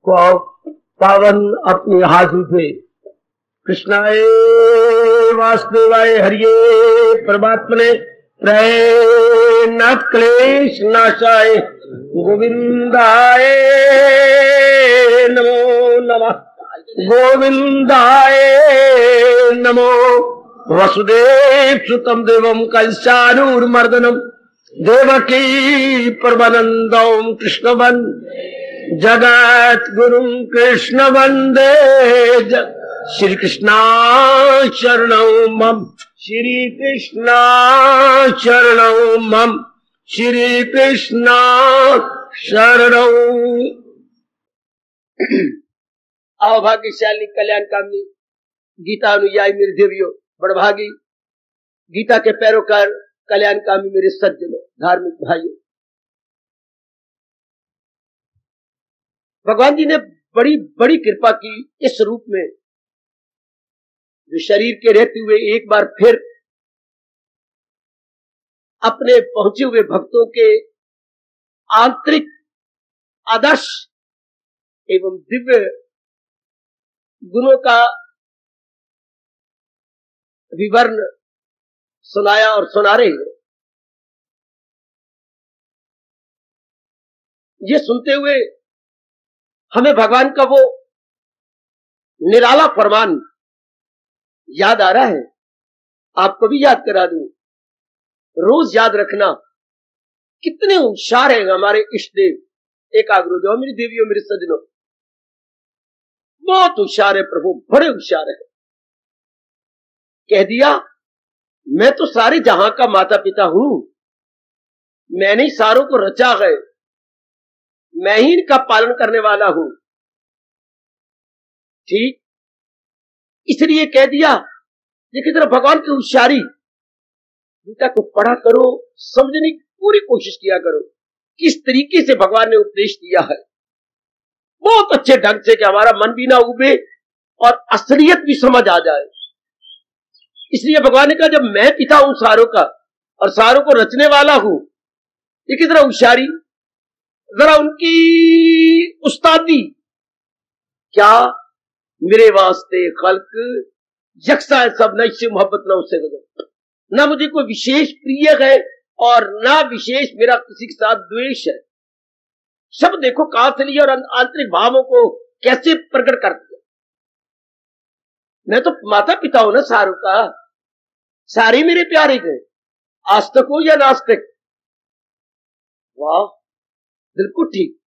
को पावन अपनी हाथों से कृष्णाय वासुदेवाय हरिये परमात्मने नाथ क्लेश नाशाय गोविंदाय नमो नमः गोविंदाय नमो वसुदेव सुतम देवम कंसानूर्मर्दनम देवकी परमानंदम कृष्णवन जगत गुरुं कृष्ण वंदे श्री कृष्णा शरणौ मम श्री कृष्णा शरणौ मम श्री कृष्णा शरणौ। अभाग्यशाली कल्याण कामनी गीता अनुयायी मेरे देवियों, बड़भागी गीता के पैरोकार कल्याण कामी मेरे सज्जनों, धार्मिक भाइयों, भगवान जी ने बड़ी बड़ी कृपा की इस रूप में जो शरीर के रहते हुए एक बार फिर अपने पहुंचे हुए भक्तों के आंतरिक आदर्श एवं दिव्य गुणों का विवरण सुनाया और सुना रहे हैं। ये सुनते हुए हमें भगवान का वो निराला फरमान याद आ रहा है। आपको भी याद करा दूं, रोज याद रखना कितने होशियार है हमारे इष्ट देव एकाग्र जो मेरी देवियों मेरे सज्जनों, बहुत होशियार है प्रभु, बड़े होशियार है। कह दिया मैं तो सारे जहां का माता पिता हूं, मैंने ही सारों को रचा है, मैं ही इनका पालन करने वाला हूं। ठीक इसलिए कह दिया, लेकिन जरा भगवान की होशियारी, गीता को पढ़ा करो, समझने की पूरी कोशिश किया करो किस तरीके से भगवान ने उपदेश दिया है, बहुत अच्छे ढंग से कि हमारा मन भी ना उबे और असलियत भी समझ आ जाए। इसलिए भगवान ने कहा जब मैं पिता हूं सारों का और सारों को रचने वाला हूं, लेकिन जरा होशियारी, जरा उनकी उस्तादी, क्या मेरे वास्ते खल्क यकसा है सब, न इससे मोहब्बत न उससे गजब, ना मुझे कोई विशेष प्रिय है और ना विशेष मेरा किसी के साथ द्वेष है। सब देखो कहां से लिया और आंतरिक भावों को कैसे प्रकट कर दिया। मैं तो माता पिता हूं ना सारों का, सारे मेरे प्यारे गए, आस्तिक हो या नास्तिक। वाह, बिल्कुल ठीक।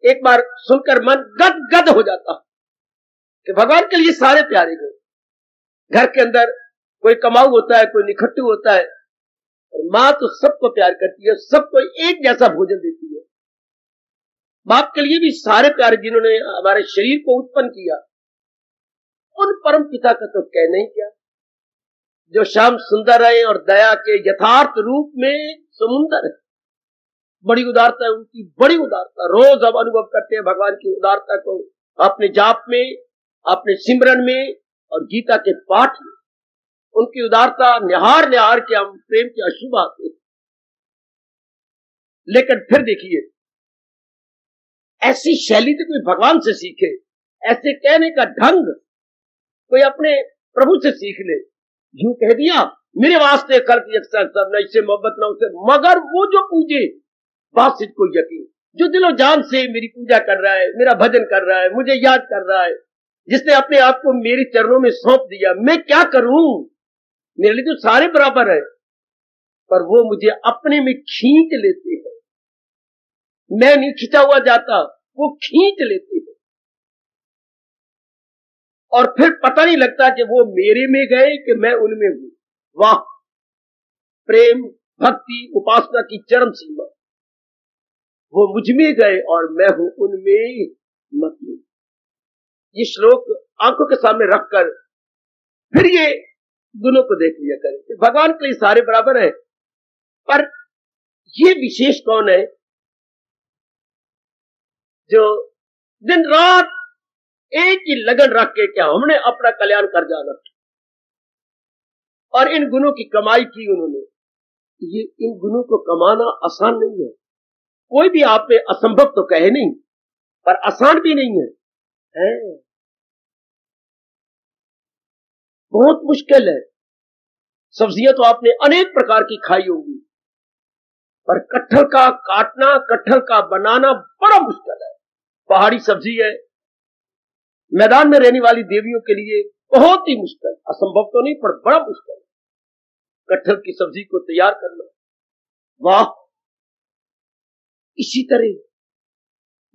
एक बार सुनकर मन गद गद हो जाता कि भगवान के लिए सारे प्यारे गए। घर के अंदर कोई कमाऊ होता है, कोई निखट्टू होता है, और मां तो सबको प्यार करती है, सबको एक जैसा भोजन देती है। बाप के लिए भी सारे प्यारे जिन्होंने हमारे शरीर को उत्पन्न किया, उन परम पिता का तो कहना ही क्या, जो श्याम सुंदर है और दया के यथार्थ रूप में समुंदर है। बड़ी उदारता है उनकी, बड़ी उदारता, रोज हम अनुभव करते हैं भगवान की उदारता को अपने जाप में, अपने सिमरन में और गीता के पाठ में। उनकी उदारता निहार निहार के हम प्रेम के अशुभ आते हैं। लेकिन फिर देखिए, ऐसी शैली तो कोई भगवान से सीखे, ऐसे कहने का ढंग कोई अपने प्रभु से सीख ले। यूं कह दिया मेरे वास्ते खल्क यकसा सब, न इससे मोहब्बत न उससे, मगर वो जो पूजे बासित को यकीन, जो दिलो जान से मेरी पूजा कर रहा है, मेरा भजन कर रहा है, मुझे याद कर रहा है, जिसने अपने आप को मेरे चरणों में सौंप दिया, मैं क्या करूं, मेरे लिए तो सारे बराबर है, पर वो मुझे अपने में खींच लेते हैं। मैं नहीं खींचा हुआ जाता, वो खींच लेते हैं और फिर पता नहीं लगता कि वो मेरे में गए कि मैं उनमें हूं। वाह, प्रेम भक्ति उपासना की चरम सीमा। वो मुझ में गए और मैं हूं उनमें मतलब। ये श्लोक आंखों के सामने रखकर फिर ये गुणों को देख लिया करें कि भगवान के लिए सारे बराबर है, पर ये विशेष कौन है जो दिन रात एक ही लगन रख के क्या हमने अपना कल्याण कर जाना, और इन गुणों की कमाई की उन्होंने। ये इन गुणों को कमाना आसान नहीं है, कोई भी आप पे असंभव तो कहे नहीं, पर आसान भी नहीं है। बहुत मुश्किल है। सब्जियां तो आपने अनेक प्रकार की खाई होंगी, पर कटहल का काटना, कटहल का बनाना बड़ा मुश्किल है। पहाड़ी सब्जी है, मैदान में रहने वाली देवियों के लिए बहुत ही मुश्किल, असंभव तो नहीं पर बड़ा मुश्किल है कटहल की सब्जी को तैयार करना। वाह! इसी तरह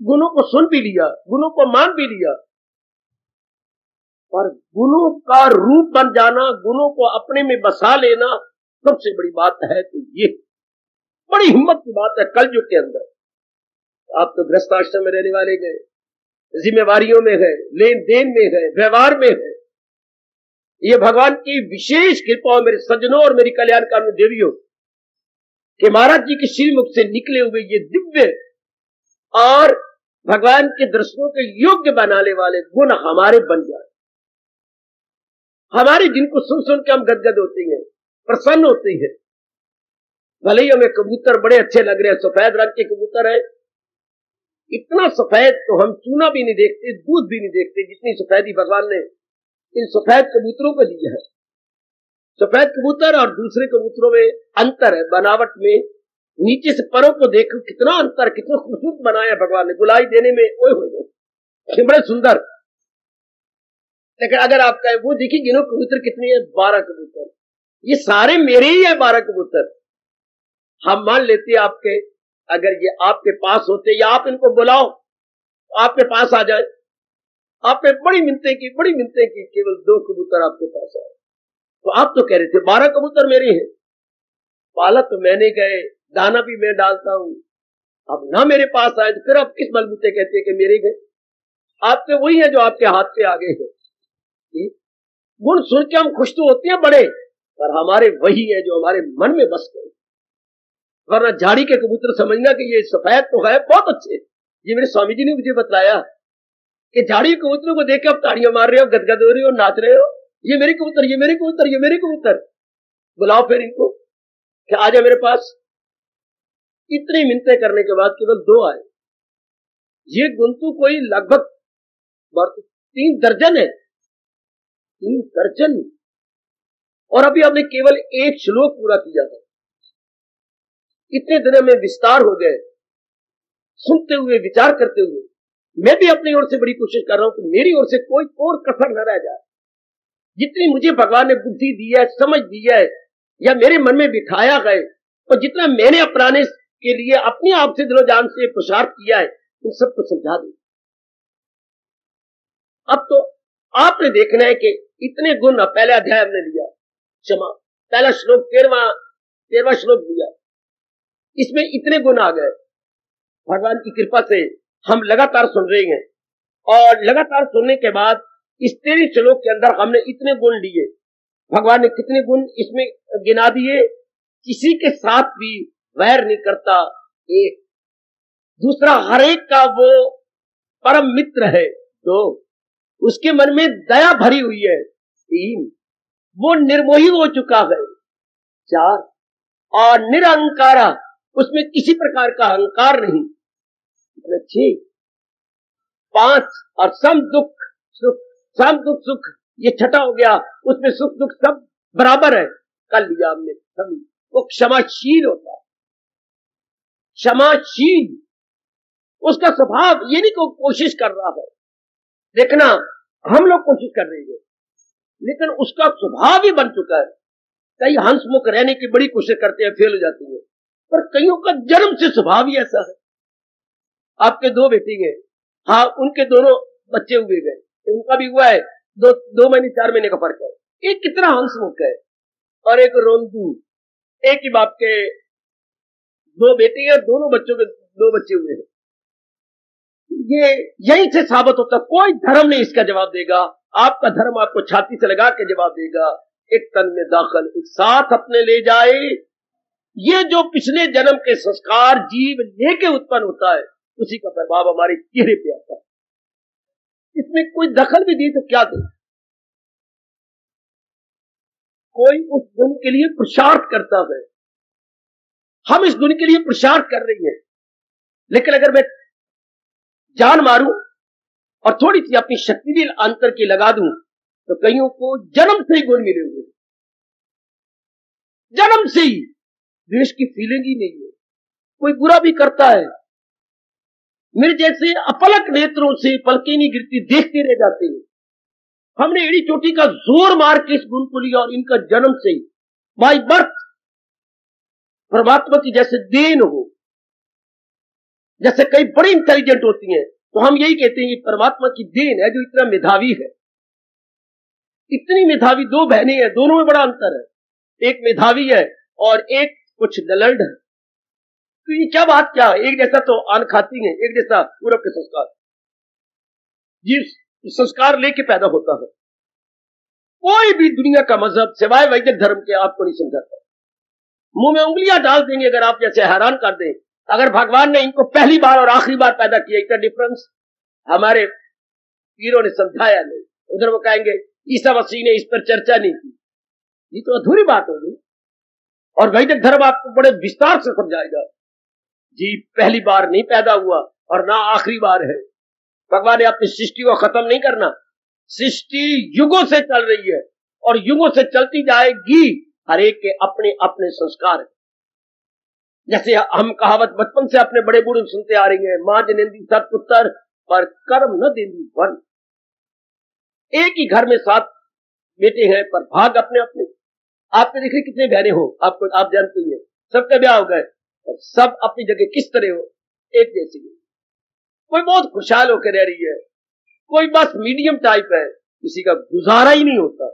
गुणों को सुन भी लिया, गुणों को मान भी लिया, पर गुणों का रूप बन जाना, गुणों को अपने में बसा लेना सबसे बड़ी बात है। तो ये बड़ी हिम्मत की बात है कलयुग के अंदर। आप तो गृहस्थ आश्रम में रहने वाले गए, जिम्मेवारियों में है, लेन देन में है, व्यवहार में है। ये भगवान की विशेष कृपा और मेरे सज्जनों और मेरी कल्याणकारी देवियों कि महाराज जी के श्रीमुख से निकले हुए ये दिव्य और भगवान के दर्शनों के योग्य बनाने वाले गुण हमारे बन जाए, हमारे जिनको सुन सुन के हम गदगद होते हैं, प्रसन्न होते हैं। भले ही हमें कबूतर बड़े अच्छे लग रहे हैं, सफेद रंग के कबूतर है, इतना सफेद तो हम चूना भी नहीं देखते, दूध भी नहीं देखते, जितनी सफेदी भगवान ने इन सफेद कबूतरों को दी है। सफेद कबूतर और दूसरे कबूतरों में अंतर है, बनावट में, नीचे से परों को देखो कितना अंतर, कितना खूबसूरत बनाया भगवान ने, बुलाई देने में ओए होए बड़े सुंदर। लेकिन अगर आप कहें वो देखिए गिनो कबूतर कितने हैं, 12 कबूतर, ये सारे मेरे ही है 12 कबूतर। हम मान लेते आपके, अगर ये आपके पास होते या आप इनको बुलाओ आपके पास आ जाए, आपने बड़ी मिन्नतें की, बड़ी मिन्नतें की, केवल 2 कबूतर आपके पास आए, तो आप तो कह रहे थे 12 कबूतर मेरे हैं, पाला तो मैंने गए, दाना भी मैं डालता हूं, अब ना मेरे पास आए तो फिर आप किस बलबूते कहते हैं कि मेरे गए? आपके वही है जो आपके हाथ पे आ गए हैं। गुण सुन के हम खुश तो होते हैं बड़े, पर हमारे वही है जो हमारे मन में बस गए। वरना झाड़ी के कबूतर समझना कि ये सफेद तो है, बहुत अच्छे। ये मेरे स्वामी जी ने मुझे बताया कि झाड़ी कबूतरों को देख के आप ताड़ियां मार रहे हो, गदगद हो रहे हो, नाच रहे हो, ये मेरे कबूतर, ये मेरे कबूतर, ये मेरे कबूतर, बुलाओ फिर इनको कि आ जाए मेरे पास। इतनी मिन्नतें करने के बाद केवल 2 आए। ये गुण तो कोई लगभग 3 दर्जन है, 3 दर्जन, और अभी हमने केवल 1 श्लोक पूरा किया है। इतने दिन में विस्तार हो गए, सुनते हुए, विचार करते हुए। मैं भी अपनी ओर से बड़ी कोशिश कर रहा हूं कि मेरी ओर से कोई और कसर न रह जाए। जितनी मुझे भगवान ने बुद्धि दी है, समझ दी है, या मेरे मन में बिठाया गए, और जितना मैंने अपनाने के लिए अपने आप से दिलो जान से पुरुषार्थ किया है, उन सबको समझा दे। अब तो आपने देखना है कि इतने गुण, पहले अध्याय हमने लिया क्षमा, पहला श्लोक 13वां श्लोक लिया, इसमें इतने गुण आ गए। भगवान की कृपा से हम लगातार सुन रहे हैं, और लगातार सुनने के बाद इस 13 श्लोक के अंदर हमने इतने गुण लिए। भगवान ने कितने गुण इसमें गिना दिए? किसी के साथ भी वैर नहीं करता, 1। दूसरा, हर एक का वो परम मित्र है, 2। उसके मन में दया भरी हुई है, 3। वो निर्मोही हो चुका है, 4। और निरहंकारा, उसमें किसी प्रकार का अहंकार नहीं, 6। 5। और सम दुख सुख, सम दुख सुख, ये 6ठा हो गया, उसमें सुख दुख सब बराबर है, कर लिया हमने सभी। वो क्षमाशील होता है, क्षमाशील, उसका स्वभाव, ये नहीं को कोशिश कर रहा है। देखना, हम लोग कोशिश कर रहे हैं, लेकिन उसका स्वभाव ही बन चुका है। कई हंसमुख रहने की बड़ी कोशिश करते हैं, फेल हो जाती है, पर कईयों का जन्म से स्वभाव ही ऐसा है। आपके 2 बेटी हैं, हाँ, उनके दोनों बच्चे हुए गए, उनका भी हुआ है, 2 महीने 4 महीने का फर्क है। एक कितना हंसमुख है, और एक रोंदू। एक ही बाप के 2 बेटी है, दोनों बच्चों के 2 बच्चे हुए हैं। ये यहीं से साबित होता, कोई धर्म नहीं इसका जवाब देगा। आपका धर्म आपको छाती से लगा के जवाब देगा, एक तन में दाखिल एक साथ अपने ले जाए। ये जो पिछले जन्म के संस्कार जीव लेके उत्पन्न होता है, उसी का प्रभाव हमारे चेहरे पे आता है। इसमें कोई दखल भी दी तो क्या दे? कोई उस गुण के लिए पुरुषार्थ करता है, हम इस गुण के लिए पुरुषार्थ कर रही हैं, लेकिन अगर मैं जान मारूं और थोड़ी सी अपनी शक्ति भी अंतर की लगा दूं तो कईयों को जन्म से ही गुण मिले हुए, जन्म से ही द्वेष की फीलिंग ही नहीं है। कोई बुरा भी करता है, मेरे जैसे अपलक नेत्रों से पलकें नहीं गिरती, देखते रह जाते हैं। हमने एड़ी चोटी का जोर मार के इस गुण को लिया और इनका जन्म से ही बाय बर्थ परमात्मा की जैसे देन हो। जैसे कई बड़ी इंटेलिजेंट होती हैं तो हम यही कहते हैं कि परमात्मा की देन है जो इतना मेधावी है। इतनी मेधावी दो बहनें हैं, दोनों में बड़ा अंतर है, एक मेधावी है और एक कुछ दलल्ड है। तो ये क्या बात क्या है? एक जैसा तो आन खाती है, एक जैसा पूरब के संस्कार, जिस संस्कार लेके पैदा होता है। कोई भी दुनिया का मजहब सिवाय वैदिक धर्म के आपको नहीं समझाता, मुंह में उंगलियां डाल देंगे अगर आप जैसे हैरान कर दें। अगर भगवान ने इनको पहली बार और आखिरी बार पैदा किया, इतना डिफरेंस हमारे पीरों ने समझाया नहीं। उधर वो कहेंगे ईसा मसीह ने इस पर चर्चा नहीं की, ये तो अधूरी बात होगी। और वैदिक धर्म आपको बड़े विस्तार से समझाएगा जी पहली बार नहीं पैदा हुआ और ना आखिरी बार है। भगवान ने अपनी सृष्टि को खत्म नहीं करना, सृष्टि युगों से चल रही है और युगों से चलती जाएगी। हर एक के अपने अपने संस्कार है। जैसे हम कहावत बचपन से अपने बड़े बूढ़े सुनते आ रही है, मां जनेंदी सतपुत्र पर कर्म न देंदी वन। एक ही घर में 7 बेटे हैं पर भाग अपने अपने। आपने देखे कितने बहने हो, आपको आप जानते ही हैं, सबके ब्याह हो गए और सब अपनी जगह किस तरह हो, एक जैसी है। कोई बहुत खुशहाल होकर रह रही है, कोई बस मीडियम टाइप है, किसी का गुजारा ही नहीं होता।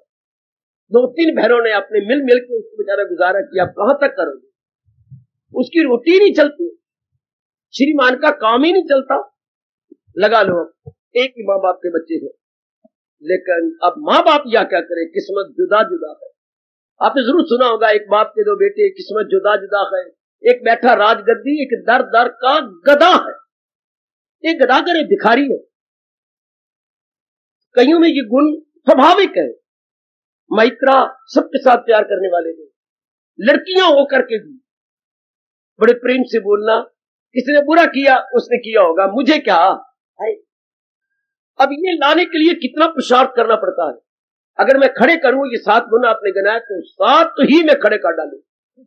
2-3 बहनों ने अपने मिल मिल के उसको बेचारा गुजारा किया, आप कहां तक करोगे? उसकी रोटी नहीं चलती, श्रीमान का काम ही नहीं चलता। लगा लो एक ही माँ बाप के बच्चे हैं, लेकिन अब माँ बाप या क्या करे, किस्मत जुदा जुदा है। आपने जरूर सुना होगा एक बाप के 2 बेटे, किस्मत जुदा जुदा है। एक बैठा राजगद्दी, एक दर दर का गधा है। एक गधा कर एक भिखारी है। कईयों में ये गुण स्वाभाविक है। मैत्रा सबके साथ प्यार करने वाले ने, लड़कियां होकर के भी बड़े प्रेम से बोलना, किसी ने बुरा किया उसने किया होगा, मुझे क्या है। अब ये लाने के लिए कितना पुरुषार्थ करना पड़ता है। अगर मैं खड़े करूं ये 7 गुना आपने गिनाया तो 7 तो ही मैं खड़े कर डालू,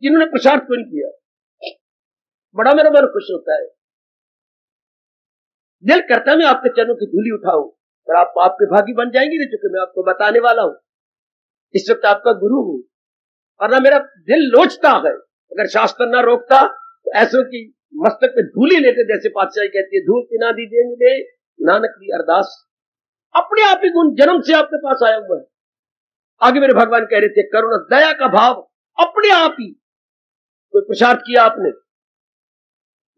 जिन्होंने पुरुषार्थ क्यों नहीं किया। बड़ा मेरा मन खुश होता है, दिल करता है मैं आपके चरणों की धूली उठाऊं और आप आपके भागी बन जाएंगे, चूंकि मैं आपको बताने वाला हूं, इस वक्त आपका गुरु हूं। और ना मेरा दिल लोचता है, अगर शास्त्र ना रोकता तो ऐसों की मस्तक पे धूली लेते, जैसे पातशाही कहती है धूल पिना दीजिए मिले नानक की अरदास। अपने आप ही गुण जन्म से आपके पास आया हुआ है। आगे मेरे भगवान कह रहे थे करुणा दया का भाव अपने आप ही, कोई पुरुषार्थ किया आपने,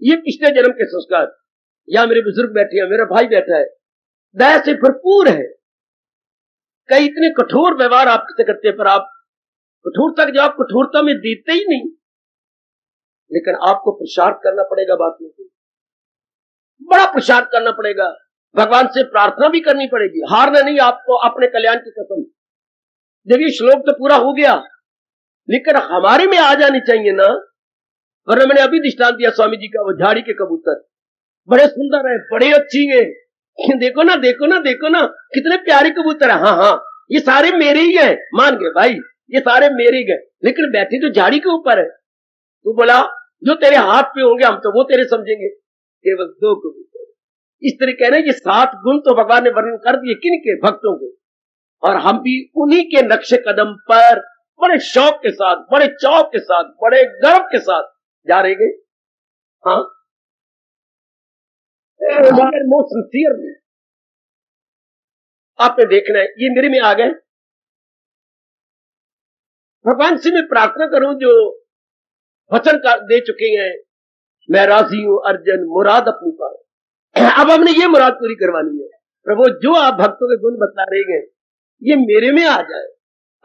ये पिछले जन्म के संस्कार। या मेरे बुजुर्ग बैठे हैं, मेरा भाई बैठा है, दया से भरपूर है। कई इतने कठोर व्यवहार आपसे करते हैं पर आप कठोरता के जवाब कठोरता में देते ही नहीं। लेकिन आपको पुरुषार्थ करना पड़ेगा, बातों को बड़ा पुरुषार्थ करना पड़ेगा, भगवान से प्रार्थना भी करनी पड़ेगी, हारना नहीं आपको अपने कल्याण की कसम। जब ये श्लोक तो पूरा हो गया, लेकिन हमारे में आ जानी चाहिए ना। वरना मैंने अभी दृष्टांत दिया स्वामी जी का, वो झाड़ी के कबूतर बड़े सुंदर है, बड़े अच्छी है, देखो ना देखो ना देखो ना कितने प्यारे कबूतर है। हाँ हाँ ये सारे मेरे ही हैं, मान गए भाई ये सारे मेरे ही गए, लेकिन बैठे तो झाड़ी के ऊपर है। तू बोला जो तेरे हाथ पे होंगे हम तो वो तेरे समझेंगे, केवल 2 कबूतर। इस तरह कहना ये 7 गुण तो भगवान ने वर्णन कर दिए किन के, भक्तों के, और हम भी उन्हीं के नक्शे कदम पर बड़े शौक के साथ, बड़े चाव के साथ, बड़े गर्व के साथ जा रहे। हाँ मगर मोस्ट सिंसियर में आपने देखना है, ये मेरे में आ गए। भगवान से मैं प्रार्थना करूं जो वचन दे चुके हैं, मैं राजी हूं अर्जन मुराद अपनी पाए। अब हमने ये मुराद पूरी करवानी है। प्रभु जो आप भक्तों के गुण बता रहे हैं ये मेरे में आ जाए।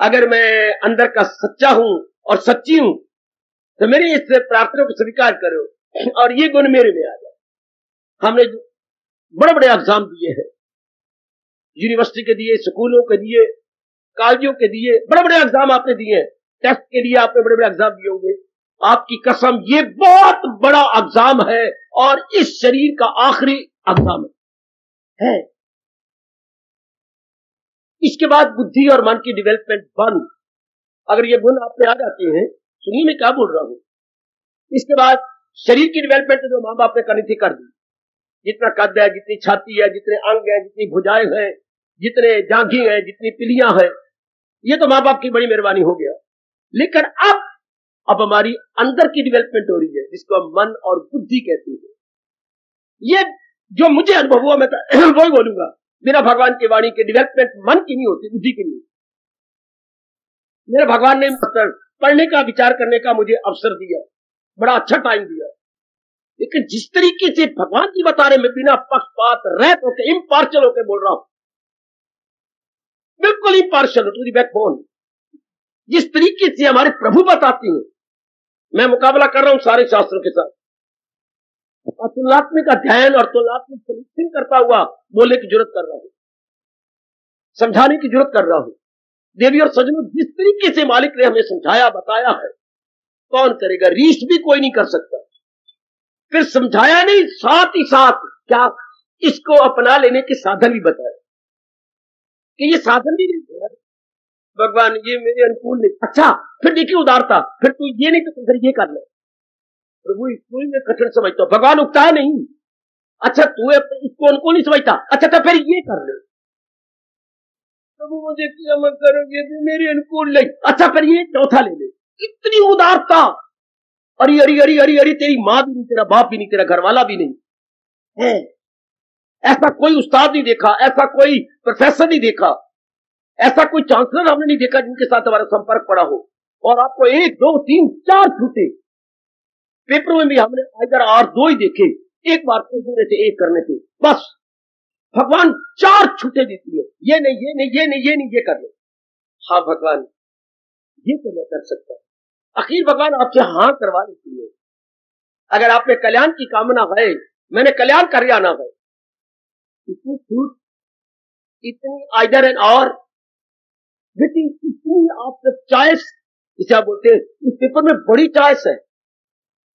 अगर मैं अंदर का सच्चा हूं और सच्ची हूं तो मेरी इस प्रार्थना को स्वीकार करो और ये गुण मेरे में आ जाए। हमने बड़े बड़े एग्जाम दिए हैं, यूनिवर्सिटी के दिए, स्कूलों के दिए, कॉलेजों के दिए, बड़े बड़े एग्जाम आपने दिए, टेस्ट के लिए आपने बड़े बड़े एग्जाम दिए होंगे। आपकी कसम ये बहुत बड़ा एग्जाम है और इस शरीर का आखिरी एग्जाम है। है। इसके बाद बुद्धि और मन की डेवलपमेंट बंद। अगर ये गुण आप में आ जाते हैं, सुनिए मैं क्या बोल रहा हूं। इसके बाद शरीर की डेवलपमेंट जो माँ बाप ने करनी थी कर दी। जितना कद है, जितनी छाती है, जितने अंग है, जितनी भुजाएं हैं, जितने जांघी हैं, जितनी पिलियां हैं, ये तो माँ बाप की बड़ी मेहरबानी हो गया। लेकिन अब हमारी अंदर की डेवलपमेंट हो रही है, जिसको हम मन और बुद्धि कहते हैं। ये जो मुझे अनुभव हुआ मैं वही बोलूंगा। बिना भगवान की वाणी के डेवलपमेंट मन की नहीं होती, बुद्धि की नहीं। मेरे भगवान ने पढ़ने का, विचार करने का मुझे अवसर दिया, बड़ा अच्छा टाइम दिया। लेकिन जिस तरीके से भगवान जी बता रहे, मैं बिना पक्षपात रहित होकर इम्पार्शल होकर बोल रहा हूं, बिल्कुल इम्पार्शल टू द बैकबोन। जिस तरीके से हमारे प्रभु बताते हैं, मैं मुकाबला कर रहा हूं सारे शास्त्रों के साथ, और तुलनात्मक अध्ययन और तुलनात्मक समीक्षण करता हुआ बोलने की जरूरत कर रहा हूं, समझाने की जरूरत कर रहा हूं। देवी और सज्जनों, जिस तरीके से मालिक ने हमें समझाया बताया है, कौन करेगा? रीस भी कोई नहीं कर सकता। फिर समझाया नहीं, साथ ही साथ क्या इसको अपना लेने के साधन भी बताए कि ये साधन भी नहीं, भगवान ये मेरे अनुकूल नहीं। अच्छा, फिर देखिए उदारता, फिर तू ये नहीं तो फिर ये कर ले। प्रभु इसको ही मैं कठिन समझता हूं, भगवान उगता है नहीं। अच्छा, तू इसको अनुकूल नहीं समझता, अच्छा तो फिर ये कर ले। प्रभु मुझे क्षमा करो, ये भी मेरे अनुकूल नहीं, अच्छा फिर ये चौथा ले ले। इतनी उदारता। अरे अरे अरे अरे अरे, तेरी माँ भी नहीं, तेरा बाप भी नहीं, तेरा घरवाला भी नहीं है। ऐसा कोई उस्ताद नहीं देखा, ऐसा कोई प्रोफेसर नहीं देखा, ऐसा कोई चांसलर हमने नहीं देखा जिनके साथ हमारा संपर्क पड़ा हो। और आपको 1 2 3 4 छूटे पेपरों में भी हमने इधर और 2 ही देखे, एक बार पूछने से एक करने से बस भगवान 4 छूटे देती है। ये नहीं, ये नहीं, ये नहीं, ये नहीं, ये कर ले। हाँ भगवान, ये तो मैं कर सकता हूं। आखिर भगवान आपसे हाँ करवा देती है। अगर आप में कल्याण की कामना है, मैंने कल्याण कर जाना है, इतनी छूट, इतनी आइदर एंड और, इतनी आप चॉइस, इसे आप बोलते हैं, इस पेपर में बड़ी चॉइस है।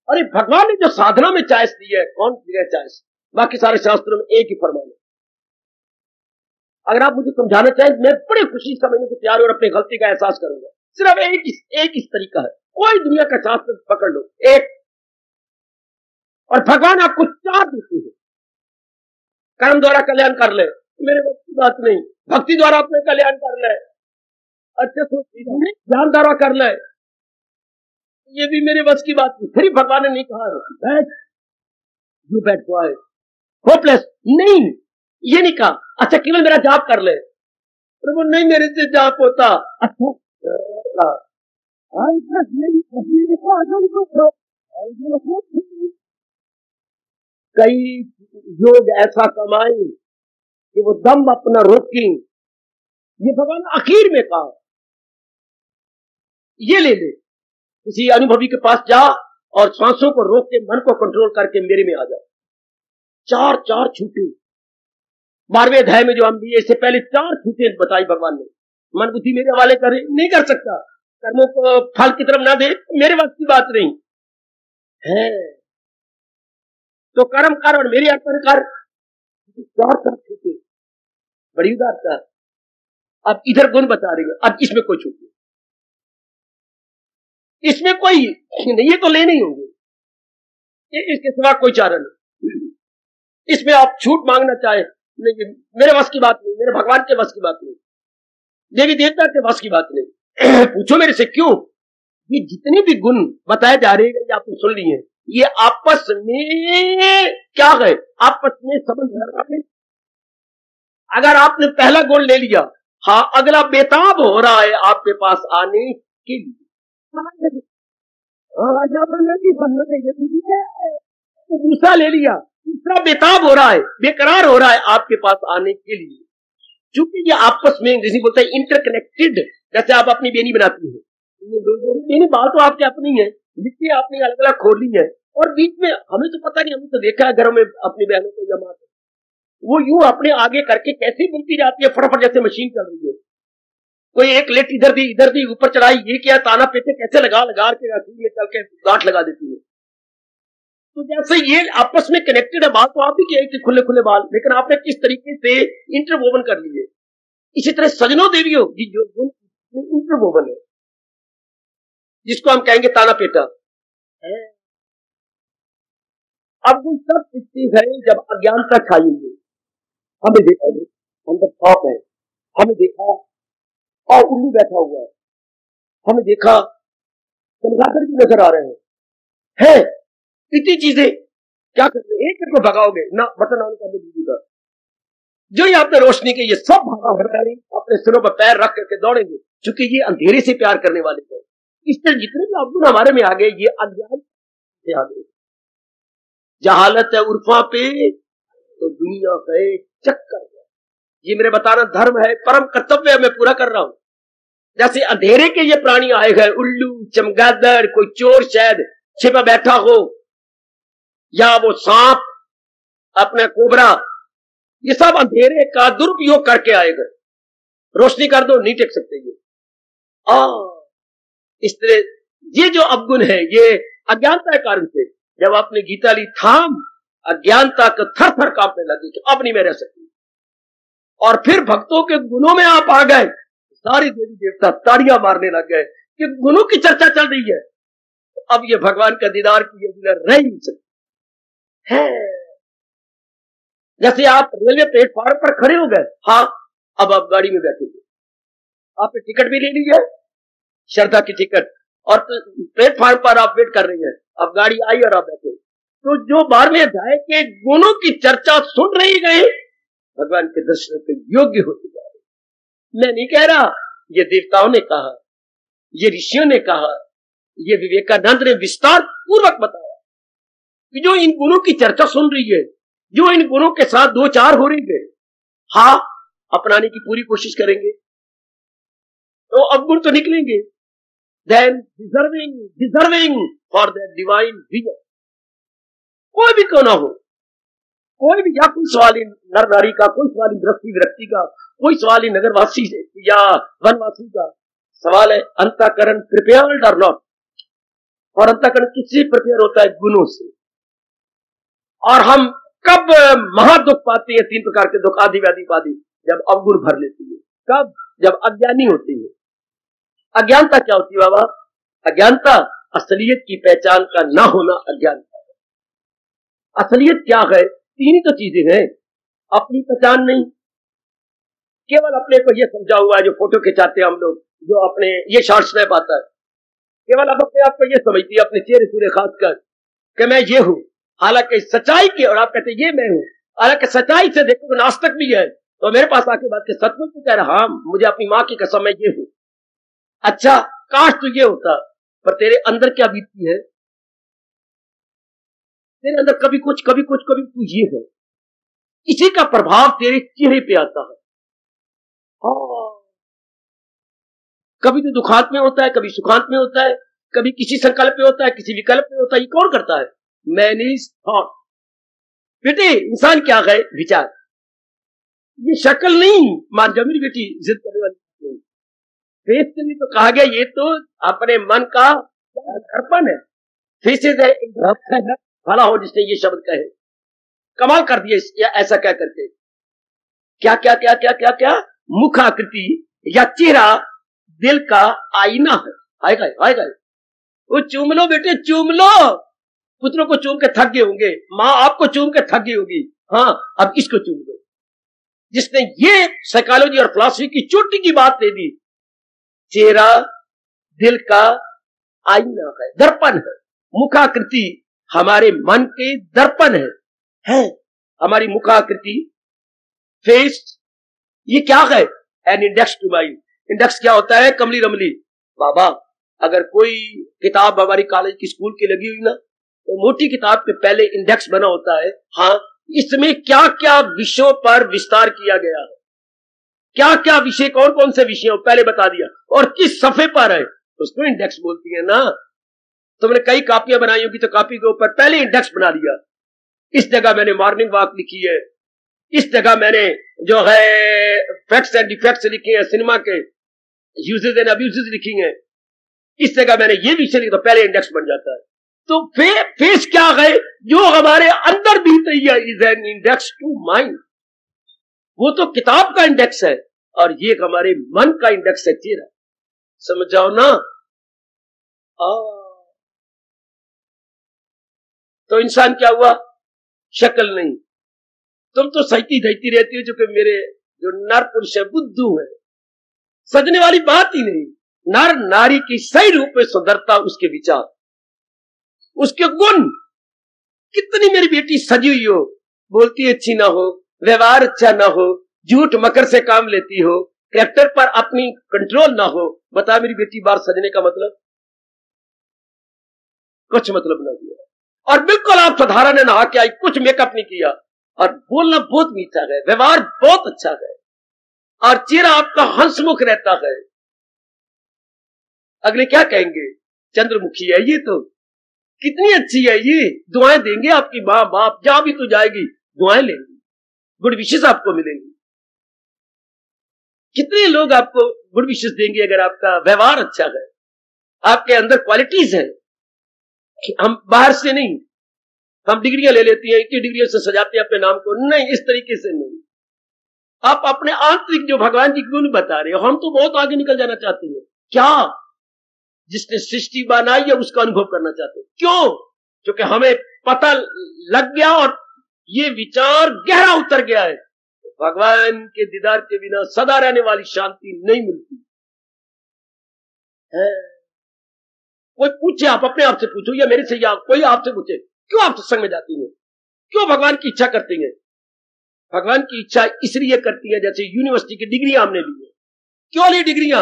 अरे भगवान ने जो साधना में चॉइस दी है, कौन दी चॉइस? बाकी सारे शास्त्रों में एक ही फरमान है। अगर आप मुझे समझाना चाहें, मैं बड़ी खुशी समझने को तैयार और अपनी गलती का एहसास करूंगा। सिर्फ एक इस तरीका है, कोई दुनिया का शास्त्र पकड़ लो, एक, और भगवान आपको 4 देते हैं। कर्म द्वारा कल्याण कर ले, मेरे वक्त की बात नहीं। भक्ति द्वारा अपने कल्याण कर ले, अच्छे से ध्यान द्वारा कर ले, ये भी मेरे वश की बात नहीं। फिर भगवान ने नहीं कहा बैठ, यू बैठ बॉय, होपलेस नहीं, ये नहीं कहा। अच्छा केवल मेरा जाप कर ले, प्रभु नहीं मेरे से जाप होता। अच्छा कई योग ऐसा कमाए कि वो दम अपना रोकी, ये भगवान आखिर में कहा। ये ले ले, किसी अनुभवी के पास जा और सांसों को रोक के मन को कंट्रोल करके मेरे में आ जा। 4 छूटे 12वें अध्याय में जो हम दिए, इससे पहले 4 छूटे बताई भगवान ने। मन बुद्धि मेरे हवाले करे, नहीं कर सकता, कर्मों को फल की तरफ ना दे, मेरे वक्त की बात नहीं है, तो कर्म कर और मेरे अर्पण कर। 4 छूटे, बड़ी उदारता। अब इधर गुण बता रही है, अब इसमें कोई छूट नहीं, इसमें कोई नहीं, ये तो लेने ही होंगे, इसके सिवा कोई चारा नहीं। इसमें आप छूट मांगना चाहे, नहीं, मेरे वश की बात नहीं, मेरे भगवान के वश की बात नहीं, देवी देवता के वश की बात नहीं। पूछो मेरे से क्यों? ये जितने भी गुण बताए जा रहे हैं, आपने सुन लिए, ये आपस में क्या है? आपस में संबंध। अगर आपने पहला गुण ले लिया, हाँ, अगला बेताब हो रहा है आपके पास आने के लिए। दूसरा ले लिया, तीसरा बेताब हो रहा है, बेकरार हो रहा है आपके पास आने के लिए। क्योंकि ये आपस में जैसे बोलते हैं इंटरकनेक्टेड, जैसे आप अपनी बेनी बनाती हैं, बेनी बाल तो आपके अपनी है, जितनी आपने अलग अलग खोली है, और बीच में हमें तो पता नहीं, हमने तो देखा है घरों में अपनी बहनों को जमा, वो यूं अपने आगे करके कैसे बुनती जाती है, फटाफट जैसे मशीन चल रही हो। कोई एक लेट इधर दी ऊपर चढ़ाई, ये क्या ताना पेटे कैसे लगा के चल के गांठ लगा देती है। तो जैसे ये आपस में कनेक्टेड है, बाल तो आप ही किए थे खुले खुले बाल, लेकिन आपने किस तरीके से इंटरवोवन कर लिए। इसी तरह सजनों देवियों जी जो इंटरवोवन है, जिसको हम कहेंगे ताना पेटा है। अब वो सब स्थिति है जब अज्ञानता छाई हुई है। हमें देखा अंदर खौफ है, हमें देखा और उल्लू बैठा हुआ है, हमें देखा चमगादड़ भी नजर आ रहे हैं। इतनी चीजें क्या कर रहे, एक को भगाओगे ना, बटन ऑन कर दीजिए का, जो ही आपने रोशनी के ये सब भागा भगाएंगे, अपने सिरों पर पैर रख करके दौड़ेंगे, क्योंकि ये अंधेरे से प्यार करने वाले थे। इस तरह जितने भी अवगुण हमारे में आ गए, ये अज्ञान से आ गए। जहालत है उर्फा पे तो दुनिया है चक्कर। ये मेरे बताना धर्म है, परम कर्तव्य है, मैं पूरा कर रहा हूं। जैसे अंधेरे के ये प्राणी आए गए, उल्लू, चमगादड़, कोई चोर शायद छिपा बैठा हो, या वो सांप, अपना कोबरा, ये सब अंधेरे का दुरुपयोग करके आएगा। रोशनी कर दो, नहीं टेक सकते ये। इस तरह ये जो अवगुण है, ये अज्ञानता के कारण से, जब आपने गीता ली थाम, अज्ञानता का थर थर कांपने लगी कि अब नहीं मैं रह सकती। और फिर भक्तों के गुणों में आप आ गए, सारी देवी देवता ताड़ियां मारने लग गए कि गुणों की चर्चा चल रही है। अब ये भगवान का दीदार की ये रह ही नहीं सकती है। जैसे आप रेलवे प्लेटफॉर्म पर खड़े हो गए, हाँ अब आप गाड़ी में बैठेंगे, आपने टिकट भी ले ली है, श्रद्धा की टिकट, और प्लेटफॉर्म पर आप वेट कर रही हैं, अब गाड़ी आई और आप बैठे। तो जो 12वें अध्याय के गुणों की चर्चा सुन रही गई, भगवान के दर्शन के योग्य होते जा रहे। मैं नहीं कह रहा, ये देवताओं ने कहा, ये ऋषियों ने कहा, ये विवेकानंद ने विस्तार पूर्वक बताया कि जो इन गुणों की चर्चा सुन रही है, जो इन गुणों के साथ दो चार हो रही है, हाँ अपनाने की पूरी कोशिश करेंगे तो अवगुण तो निकलेंगे। Then deserving for that divine vision. कोई भी क्यों ना हो, कोई भी, या कोई सवाली नर नारी का, कोई सवाली गृहस्थी विरक्ति का, कोई सवाली नगरवासी या वनवासी का, सवाल है अंतःकरण प्रिपेयर्ड और नॉट। और अंतःकरण किससे प्रिपेयर होता है? गुणों से। और हम कब महादुख पाते हैं? 3 प्रकार के दुख, आदि व्याधि पादि, जब अवगुण भर लेती है। कब? जब अज्ञानी होती है। अज्ञानता क्या होती है बाबा? अज्ञानता असलियत की पहचान का ना होना अज्ञानता है। असलियत क्या है? 3 ही तो चीजें हैं। अपनी पहचान नहीं, केवल अपने को ये समझा हुआ है, जो फोटो खिंचाते हैं हम लोग, जो अपने ये शॉर्ट स्नैप आता है, केवल आप अपने आप को ये समझती है, अपने चेहरे सूरे खास कर कि मैं ये हूं, हालांकि सच्चाई की, और आप कहते ये मैं हूं, हालांकि सच्चाई से देखो नास्तिक भी है तो मेरे पास आके बात के सचमुच तो कह रहा, हाँ मुझे अपनी माँ की कसम मैं ये हूं। अच्छा काश तू ये होता, पर तेरे अंदर क्या बीतती है? तेरे अंदर कभी कुछ कभी तू ये है। इसी का प्रभाव तेरे चेहरे पे आता है। हाँ, कभी तो दुखांत में होता है, कभी सुखांत में होता है, कभी किसी संकल्प में होता है, किसी विकल्प में होता है। ये कौन करता है? मैंने थॉट। बेटे इंसान क्या है? विचार। ये शक्ल नहीं मान जा मेरी बेटी, जिद करने वाली नहीं। फेस के लिए तो कहा गया ये तो अपने मन का दर्पण है। फेसेस है, भला हो जिसने ये शब्द कहे, कमाल कर दिए ऐसा क्या करके। क्या क्या क्या क्या क्या क्या मुख आकृति या चेहरा दिल का आईना है। आएगा आएगा, वो चूम लो बेटे, चूम लो। पुत्रों को चूम के थक गए होंगे, माँ आपको चूम के थक गई होगी, हाँ अब इसको चूम लो। जिसने ये साइकोलॉजी और फिलॉसफी की चोटी की बात दे दी, चेहरा दिल का आईना है, दर्पण है। मुखाकृति हमारे मन के दर्पण है हमारी मुखाकृति, फेस। ये क्या है? An index to mind. Index क्या होता है? कमली रमली। बाबा अगर कोई किताब हमारी कॉलेज की स्कूल की लगी हुई ना, तो मोटी किताब के पहले इंडेक्स बना होता है। हाँ, इसमें क्या क्या विषयों पर विस्तार किया गया है, क्या क्या विषय, कौन कौन से विषय पहले बता दिया, और किस सफे पर है, उसको इंडेक्स बोलती है ना। तुमने कई कॉपियां बनाई होगी तो कॉपी के ऊपर पहले इंडेक्स बना दिया। इस जगह मैंने मॉर्निंग वॉक लिखी है, इस जगह मैंने जो है फैक्ट्स एंड डिफेक्ट्स लिखे हैं, सिनेमा के यूजेस एंड अब्यूजेस लिखी हैं, इस जगह मैंने ये विषय लिखा, तो पहले इंडेक्स बन जाता है। तो फेस क्या है जो हमारे अंदर बीत रही है, is an index to mind. वो तो किताब का इंडेक्स है और ये हमारे मन का इंडेक्स है चेहरा। समझ जाओ ना। तो इंसान क्या हुआ? शक्ल नहीं। तुम तो सहती धैती रहती हो, जो कि मेरे जो नर पुरुष है बुद्धू है, सजने वाली बात ही नहीं। नर नारी की सही रूप में सुंदरता, उसके विचार, उसके गुण। कितनी मेरी बेटी सजी हुई हो, बोलती अच्छी ना हो, व्यवहार अच्छा ना हो, झूठ मकर से काम लेती हो, कैरेक्टर पर अपनी कंट्रोल ना हो, बता मेरी बेटी बाहर सजने का मतलब? कुछ मतलब ना दिया। और बिल्कुल आप साधारण है, नहा के आई, कुछ मेकअप नहीं किया, और बोलना बहुत मीठा है, व्यवहार बहुत अच्छा है, और चेहरा आपका हंसमुख रहता है। अगले क्या कहेंगे? चंद्रमुखी है ये तो, कितनी अच्छी है ये, दुआएं देंगे आपकी माँ बाप, जहां भी तो जाएगी दुआएं लेंगी, गुड विशेष आपको मिलेंगी। कितने लोग आपको गुड विशेष देंगे अगर आपका व्यवहार अच्छा है, आपके अंदर क्वालिटीज है। हम बाहर से नहीं, हम डिग्रियां ले लेती हैं, इतनी डिग्रियों से सजाते हैं अपने नाम को, नहीं, इस तरीके से नहीं। आप अपने आंतरिक जो भगवान जी गुण बता रहे हो, हम तो बहुत आगे निकल जाना चाहते हैं। क्या? जिसने सृष्टि बनाई है उसका अनुभव करना चाहते हैं। क्यों? क्योंकि हमें पता लग गया और ये विचार गहरा उतर गया है, भगवान के दीदार के बिना सदा रहने वाली शांति नहीं मिलती है। कोई पूछे, आप अपने आप से पूछो, या मेरे से, या कोई आपसे पूछे, क्यों आप सत्संग में जाती हैं, क्यों भगवान की इच्छा करती हैं? भगवान की इच्छा इसलिए करती है, जैसे यूनिवर्सिटी की डिग्रियां हमने ली है। क्यों ली डिग्रियां?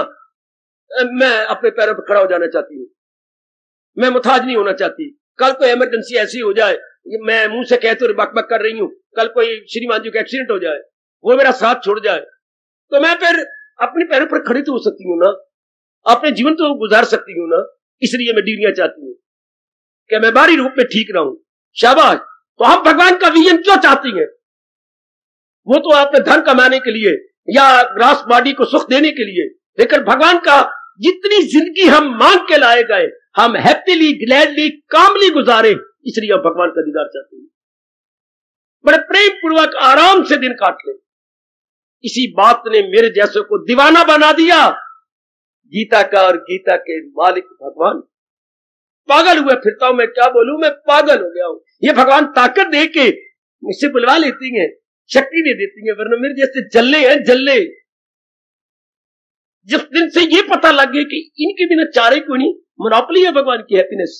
मैं अपने पैरों पर खड़ा हो जाना चाहती हूँ, मैं मुताज नहीं होना चाहती। कल कोई इमरजेंसी ऐसी हो जाए, मैं मुंह से कहते हुए बक बक कर रही हूं, कल कोई श्रीमान जी का एक्सीडेंट हो जाए, वो मेरा साथ छोड़ जाए, तो मैं फिर अपने पैरों पर खड़ी तो हो सकती हूँ ना, अपने जीवन तो गुजार सकती हूँ ना। इसलिए मैं डिग्रियां चाहती हूँ कि मैं बाहरी रूप में ठीक रहूं। शाबाश। तो हम भगवान का विजन क्यों चाहती हैं? वो तो आपने धन कमाने के लिए या ग्रास बॉडी को सुख देने के लिए, लेकिन भगवान का जितनी जिंदगी हम मांग के लाए गए, हम हैप्पीली, ग्लैडली, कामली गुजारे, इसलिए हम भगवान का दीदार चाहते हैं। बड़े प्रेम पूर्वक आराम से दिन काट ले। इसी बात ने मेरे जैसे को दीवाना बना दिया। गीता का और गीता के मालिक भगवान। पागल हुआ फिरता हूं, मैं क्या बोलूं, मैं पागल हो गया हूं। ये भगवान ताकत दे के मुझसे बुलवा लेती हैं, शक्ति दे देती हैं, वरना मेरे जैसे जल्ले हैं, जल्ले। जिस दिन से ये पता लग गया कि इनके बिना चारे को नहीं, मोनोपोली है भगवान की हैप्पीनेस,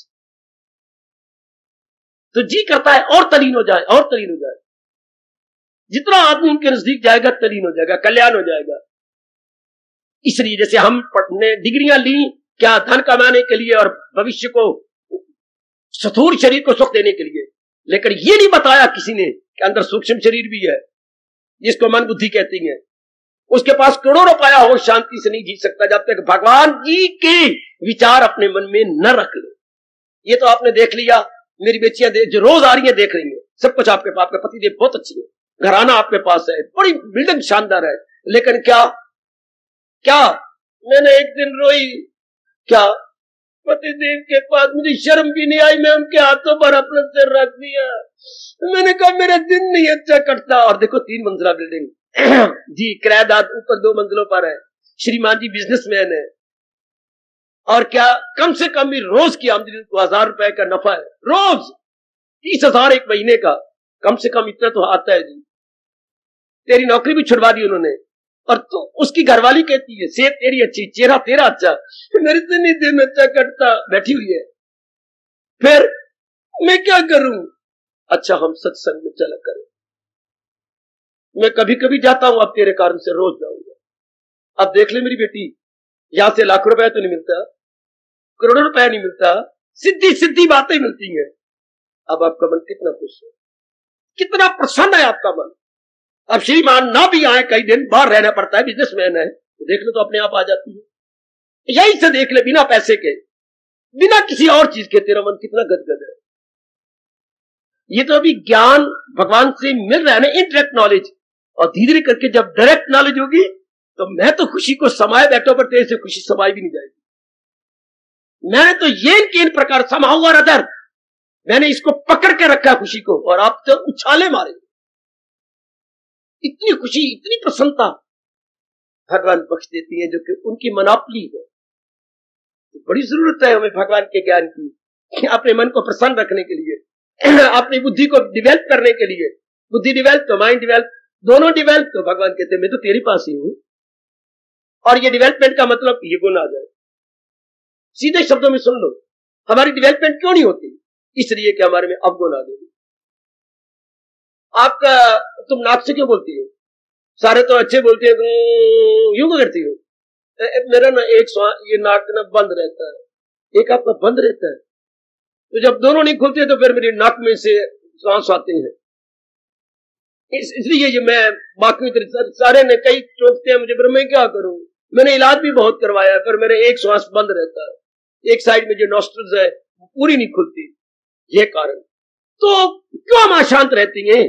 तो जी करता है और तलीन हो जाए, और तलीन हो जाए। जितना आदमी उनके नजदीक जाएगा तलीन हो जाएगा, कल्याण हो जाएगा। इसलिए जैसे हमने डिग्रियां ली, क्या धन कमाने के लिए और भविष्य को, स्थूल शरीर को सुख देने के लिए, लेकिन ये नहीं बताया किसी ने कि अंदर सूक्ष्म शरीर भी है, जिसको मन बुद्धि कहती है। उसके पास करोड़ों रुपया हो, शांति से नहीं जी सकता जब तक भगवान जी के विचार अपने मन में न रख ले। ये तो आपने देख लिया, मेरी बेटियां जो रोज आ रही है, देख रही है, सब कुछ आपके पास, आपके पति देव बहुत अच्छी है, घराना आपके पास है, बड़ी बिल्डिंग शानदार है, लेकिन क्या क्या मैंने एक दिन रोई, क्या पति देव के पास मुझे शर्म भी नहीं आई, मैं उनके हाथों पर अपना सिर रख दिया। मैंने कहा मेरा दिन नहीं अच्छा कटता। और देखो 3 मंजिला बिल्डिंग जी, किराएदार ऊपर 2 मंजिलों पर है, श्रीमान जी बिजनेसमैन है, और क्या कम से कम भी रोज की आमदनी 1000 रुपए का नफा है, रोज 30,000 एक महीने का, कम से कम इतना तो आता है जी। तेरी नौकरी भी छुड़वा दी उन्होंने, और तो उसकी घरवाली कहती है सेहत तेरी अच्छी, चेहरा तेरा अच्छा, मेरे से नहीं दिन अच्छा कटता, बैठी हुई है, फिर मैं क्या करूं? अच्छा हम सत्संग में चला करें, मैं कभी कभी जाता हूं, अब तेरे कारण से रोज जाऊंगा। अब देख ले मेरी बेटी, यहां से लाखों रुपया तो नहीं मिलता, करोड़ों रुपया नहीं मिलता, सीधी सीधी बातें मिलती हैं। अब आपका मन कितना खुश है, कितना प्रसन्न है आपका मन। अब श्रीमान ना भी आए, कई दिन बाहर रहना पड़ता है, बिजनेसमैन है, तो देख ले तो अपने आप आ जाती है। यही से देख ले, बिना पैसे के, बिना किसी और चीज के, तेरा मन कितना गदगद है। ये तो अभी ज्ञान भगवान से मिल रहा है ना, इनडायरेक्ट नॉलेज, और धीरे धीरे करके जब डायरेक्ट नॉलेज होगी तो मैं तो खुशी को समाये बैठो, पर तेरे से खुशी समाई भी नहीं जाएगी। मैं तो ये इन प्रकार समाऊ और अदर मैंने इसको पकड़ के रखा खुशी को, और आप तो उछाले मारेंगे। इतनी खुशी, इतनी प्रसन्नता भगवान बख्श देती है, जो कि उनकी मनापली है। तो बड़ी जरूरत है हमें भगवान के ज्ञान की, अपने मन को प्रसन्न रखने के लिए, अपनी बुद्धि को डिवेल्प करने के लिए। बुद्धि डिवेल्प तो माइंड डिवेल्प, दोनों डिवेल्प। तो भगवान कहते हैं मैं तो तेरे पास ही हूं। और ये डिवेल्पमेंट का मतलब ये गुण आ जाए। सीधे शब्दों में सुन लो, हमारी डिवेल्पमेंट क्यों नहीं होती? इसलिए कि हमारे में अवगुण आ गए। आपका तुम नाक से क्यों बोलती हो? सारे तो अच्छे बोलते हैं, तुम यूं क्यों करती हो? मेरा ना एक ये नाक ना बंद रहता है, एक आपका बंद रहता है। तो जब दोनों नहीं खुलते तो फिर मेरी नाक में से सांस आते हैं। इसलिए ये मैं बाकी सारे ने कई टोकते हैं मुझे, पर मैं क्या करूं? मैंने इलाज भी बहुत करवाया है, पर मेरे एक श्वास बंद रहता है, एक साइड में जो नॉस्ट्रल्स है वो पूरी नहीं खुलती। ये कारण। तो क्यों हम अशांत रहती हैं?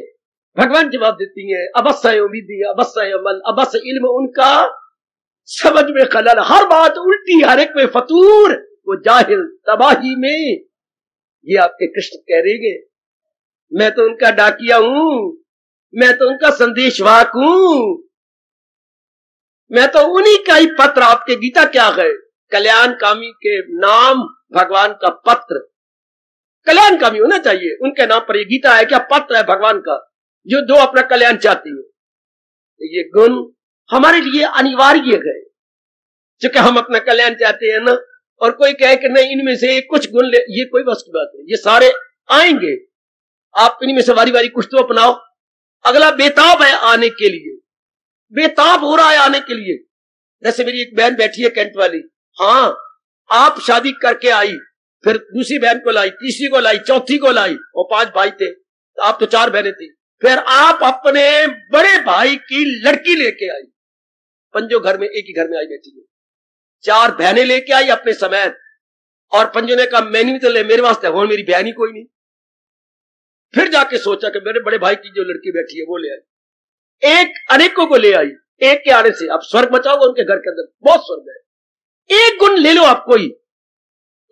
भगवान जवाब देती हैं, अबस्सा उम्मीदी, अबस्सा अमल, अबस्सा इल्म, उनका समझ में खलल, हर बात उल्टी, हर एक में फतूर, वो जाहिल तबाही में। ये आपके कृष्ण कह रहे, मैं तो उनका डाकिया हूं, मैं तो उनका संदेशवाहक हूं, मैं तो उन्हीं का ही पत्र। आपके गीता क्या है? कल्याणकामी के नाम भगवान का पत्र। कल्याणकामी होना चाहिए, उनके नाम पर ये गीता है क्या? पत्र है भगवान का, जो दो अपना कल्याण चाहती है। तो ये गुण हमारे लिए अनिवार्य है, क्योंकि हम अपना कल्याण चाहते हैं ना। और कोई कहे कि नहीं इनमें से कुछ गुण ले, ये कोई बस की बात है, ये सारे आएंगे। आप इनमें से वारी वारी कुछ तो अपनाओ। अगला बेताब है आने के लिए, बेताब हो रहा है आने के लिए। जैसे मेरी एक बहन बैठी है कैंट वाली, हाँ, आप शादी करके आई, फिर दूसरी बहन को लाई, तीसरी को लाई, चौथी को लाई, और 5 भाई थे, तो आप तो 4 बहनें थी। फिर आप अपने बड़े भाई की लड़की लेके आई, पंजो घर में एक ही घर में आई बैठी है। 4 बहनें लेके आई अपने समेत, और पंजो ने कहा मैं नहीं तो ले, मेरे वास्ते हो मेरी बहन ही कोई नहीं। फिर जाके सोचा कि मेरे बड़े भाई की जो लड़की बैठी है वो ले आई। एक अनेकों को ले आई, एक के आने से अब स्वर्ग बचाओगे उनके घर के अंदर, बहुत स्वर्ग है। एक गुण ले लो आप कोई,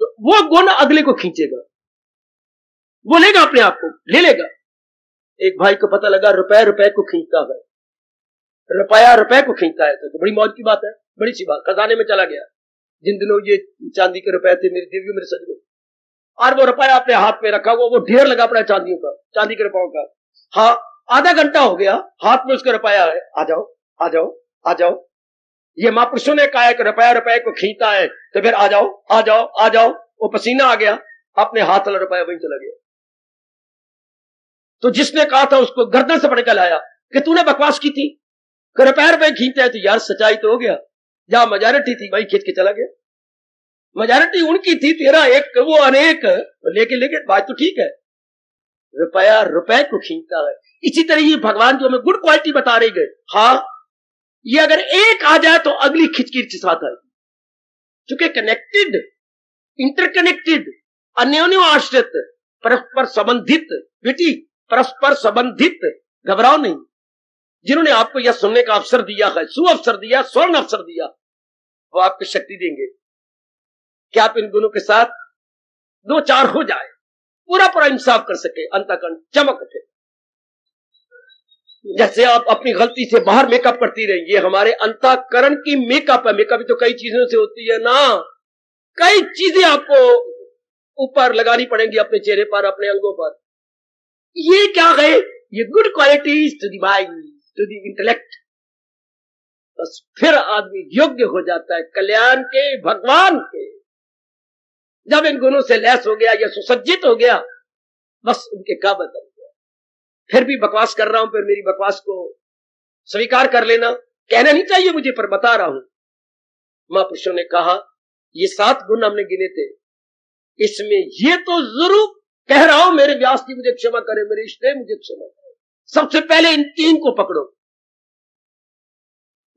तो वो गुण अगले को खींचेगा, वो लेगा अपने आप को, ले लेगा। एक भाई को पता लगा रुपए रुपए को खींचता है, रुपया रुपए को खींचता है, तो बड़ी मौज की बात है, बड़ी सी बात। खजाने में चला गया। जिन दिनों ये चांदी के रुपए थे, मेरी देवी मेरे सजनों, और वो रुपया अपने हाथ में रखा हुआ, वो ढेर लगा पड़ा चांदियों का, चांदी के रुपयों का। हाँ, आधा घंटा हो गया, हाथ में उसका रुपया है, आ जाओ आ जाओ आ जाओ। ये महापुरुषों ने कहा है कि रुपया रुपये को खींचता है, तो फिर आ जाओ आ जाओ आ जाओ। वो पसीना आ गया, अपने हाथ वाला रुपया वहीं चला गया। तो जिसने कहा था उसको गर्दन से पकड़ के लाया कि तूने बकवास की थी, रुपया रुपये खींचता है। तो यार सच्चाई तो हो गया, जहां मेजॉरिटी थी वही खींच के चला गया। मेजॉरिटी उनकी थी, तेरा एक वो अनेक, लेके बात तो ठीक है, रुपया रुपए को खींचता है। इसी तरह ये भगवान जो हमें गुड क्वालिटी बता रहे गए, हाँ, ये अगर एक आ जाए तो अगली खिचकिच साथ आएगी, क्योंकि कनेक्टेड, इंटरकनेक्टेड, अन्योन्य आश्रित, परस्पर संबंधित। बेटी परस्पर संबंधित, घबराओ नहीं। जिन्होंने आपको यह सुनने का अवसर दिया है, सुअवसर दिया, स्वर्ण अवसर दिया, वो आपको शक्ति देंगे कि आप इन गुणों के साथ 2-4 हो जाए, पूरा इंसाफ कर सके, अंतःकरण चमक उठे। जैसे आप अपनी गलती से बाहर मेकअप करती रही, ये हमारे अंतःकरण की मेकअप है। मेकअप तो कई चीजों से होती है ना, कई चीजें आपको ऊपर लगानी पड़ेंगी, अपने चेहरे पर, अपने अंगों पर। ये क्या है? ये good qualities to the mind, to the intellect. बस फिर आदमी योग्य हो जाता है कल्याण के, भगवान के। जब इन गुणों से लैस हो गया या सुसज्जित हो गया, बस उनके काबिल बन गया। फिर भी बकवास कर रहा हूं, फिर मेरी बकवास को स्वीकार कर लेना, कहना नहीं चाहिए मुझे, पर बता रहा हूं। महापुरुषों ने कहा ये 7 गुण हमने गिने थे, इसमें ये तो जरूर कह रहा हूं, मेरे व्यास जी मुझे क्षमा करे, मेरे इष्ट मुझे क्षमा करे। सबसे पहले इन 3 को पकड़ो।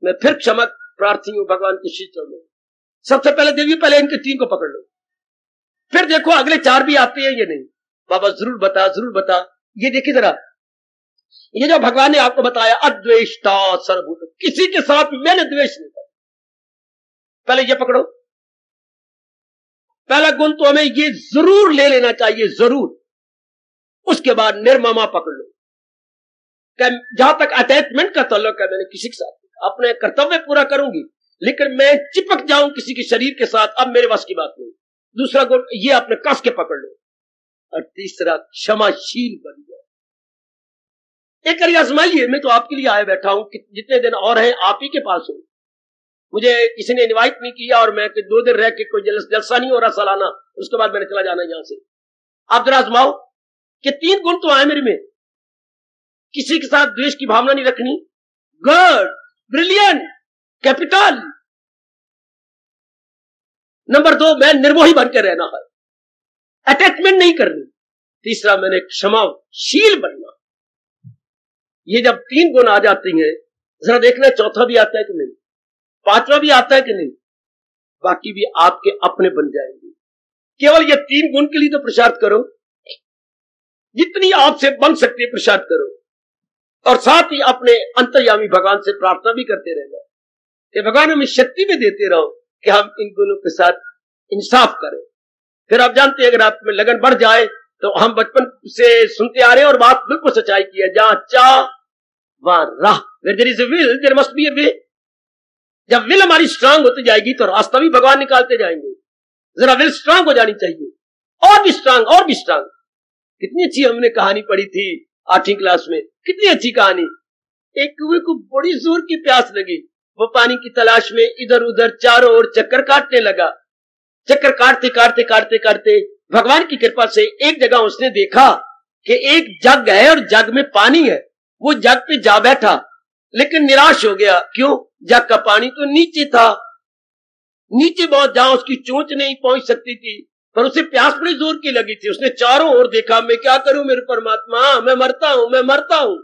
मैं फिर क्षमा प्रार्थी हूं भगवान के श्री चरणों में। सबसे पहले देवी, पहले इनके 3 को पकड़ लो, फिर देखो अगले 4 भी आते हैं ये नहीं। बाबा जरूर बता, जरूर बता। ये देखिए जरा, ये जो भगवान ने आपको बताया, अद्वेष्टा सर्वभूत, किसी के साथ मैंने द्वेष नहीं किया। पहले ये पकड़ो। पहला गुण तो हमें ये जरूर ले लेना चाहिए, जरूर, उसके बाद निर्ममा पकड़ लो। जहां तक अटैचमेंट का ताल्लुक है, मैंने किसी के साथ अपने कर्तव्य पूरा करूंगी, लेकिन मैं चिपक जाऊं किसी के शरीर के साथ, अब मेरे वश की बात नहीं। दूसरा गुण ये आपने कस के पकड़ लो। और तीसरा क्षमाशील बन जाए। एक करिए आजमाइए, मैं तो आपके लिए आया बैठा हूं, जितने दिन और हैं आप ही के पास हूं। मुझे किसी ने इनवाइट नहीं किया और मैं 2 दिन रह के कोई जलसा नहीं हो रहा सालाना, उसके बाद मैंने चला जाना यहां से। आप जरा आजमाओ कि 3 गुण तो आए मेरे में। किसी के साथ द्वेष की भावना नहीं रखनी, गुड, ब्रिलियंट, कैपिटल। नंबर 2, मैं निर्मोही बनकर रहना है, अटैचमेंट नहीं करनी। तीसरा, मैंने क्षमाशील बनना। ये जब 3 गुण आ जाती हैं, जरा देखना चौथा भी आता है कि नहीं, 5वां भी आता है कि नहीं, बाकी भी आपके अपने बन जाएंगे। केवल ये 3 गुण के लिए तो पुरुषार्थ करो, जितनी आपसे बन सकती है पुरुषार्थ करो, और साथ ही अपने अंतर्यामी भगवान से प्रार्थना भी करते रहना कि भगवान हमें शक्ति भी देते रहो कि हम इन गुणों के साथ इंसाफ करें। फिर आप जानते हैं, अगर आप में लगन बढ़ जाए तो हम बचपन से सुनते आ रहे हैं और बात बिल्कुल सच्चाई की है, जहां चाह वहां राह, where there is a will there must be a way। जब विल हमारी स्ट्रांग होती जाएगी तो रास्ता भी भगवान निकालते जाएंगे। जरा विल स्ट्रांग हो जानी चाहिए, और भी स्ट्रांग, और भी स्ट्रांग। कितनी अच्छी हमने कहानी पढ़ी थी 8वीं क्लास में, कितनी अच्छी कहानी। एक कुएं को बड़ी जोर की प्यास लगी, वो पानी की तलाश में इधर उधर चारों ओर चक्कर काटने लगा। चक्कर काटते काटते काटते काटते भगवान की कृपा से एक जगह उसने देखा कि एक जग है और जग में पानी है। वो जग पे जा बैठा, लेकिन निराश हो गया। क्यों? जग का पानी तो नीचे था, नीचे बहुत, जहां उसकी चोंच नहीं पहुंच सकती थी, पर उसे प्यास बड़ी जोर की लगी थी। उसने चारों ओर देखा, मैं क्या करूं मेरे परमात्मा, मैं मरता हूं, मैं मरता हूं।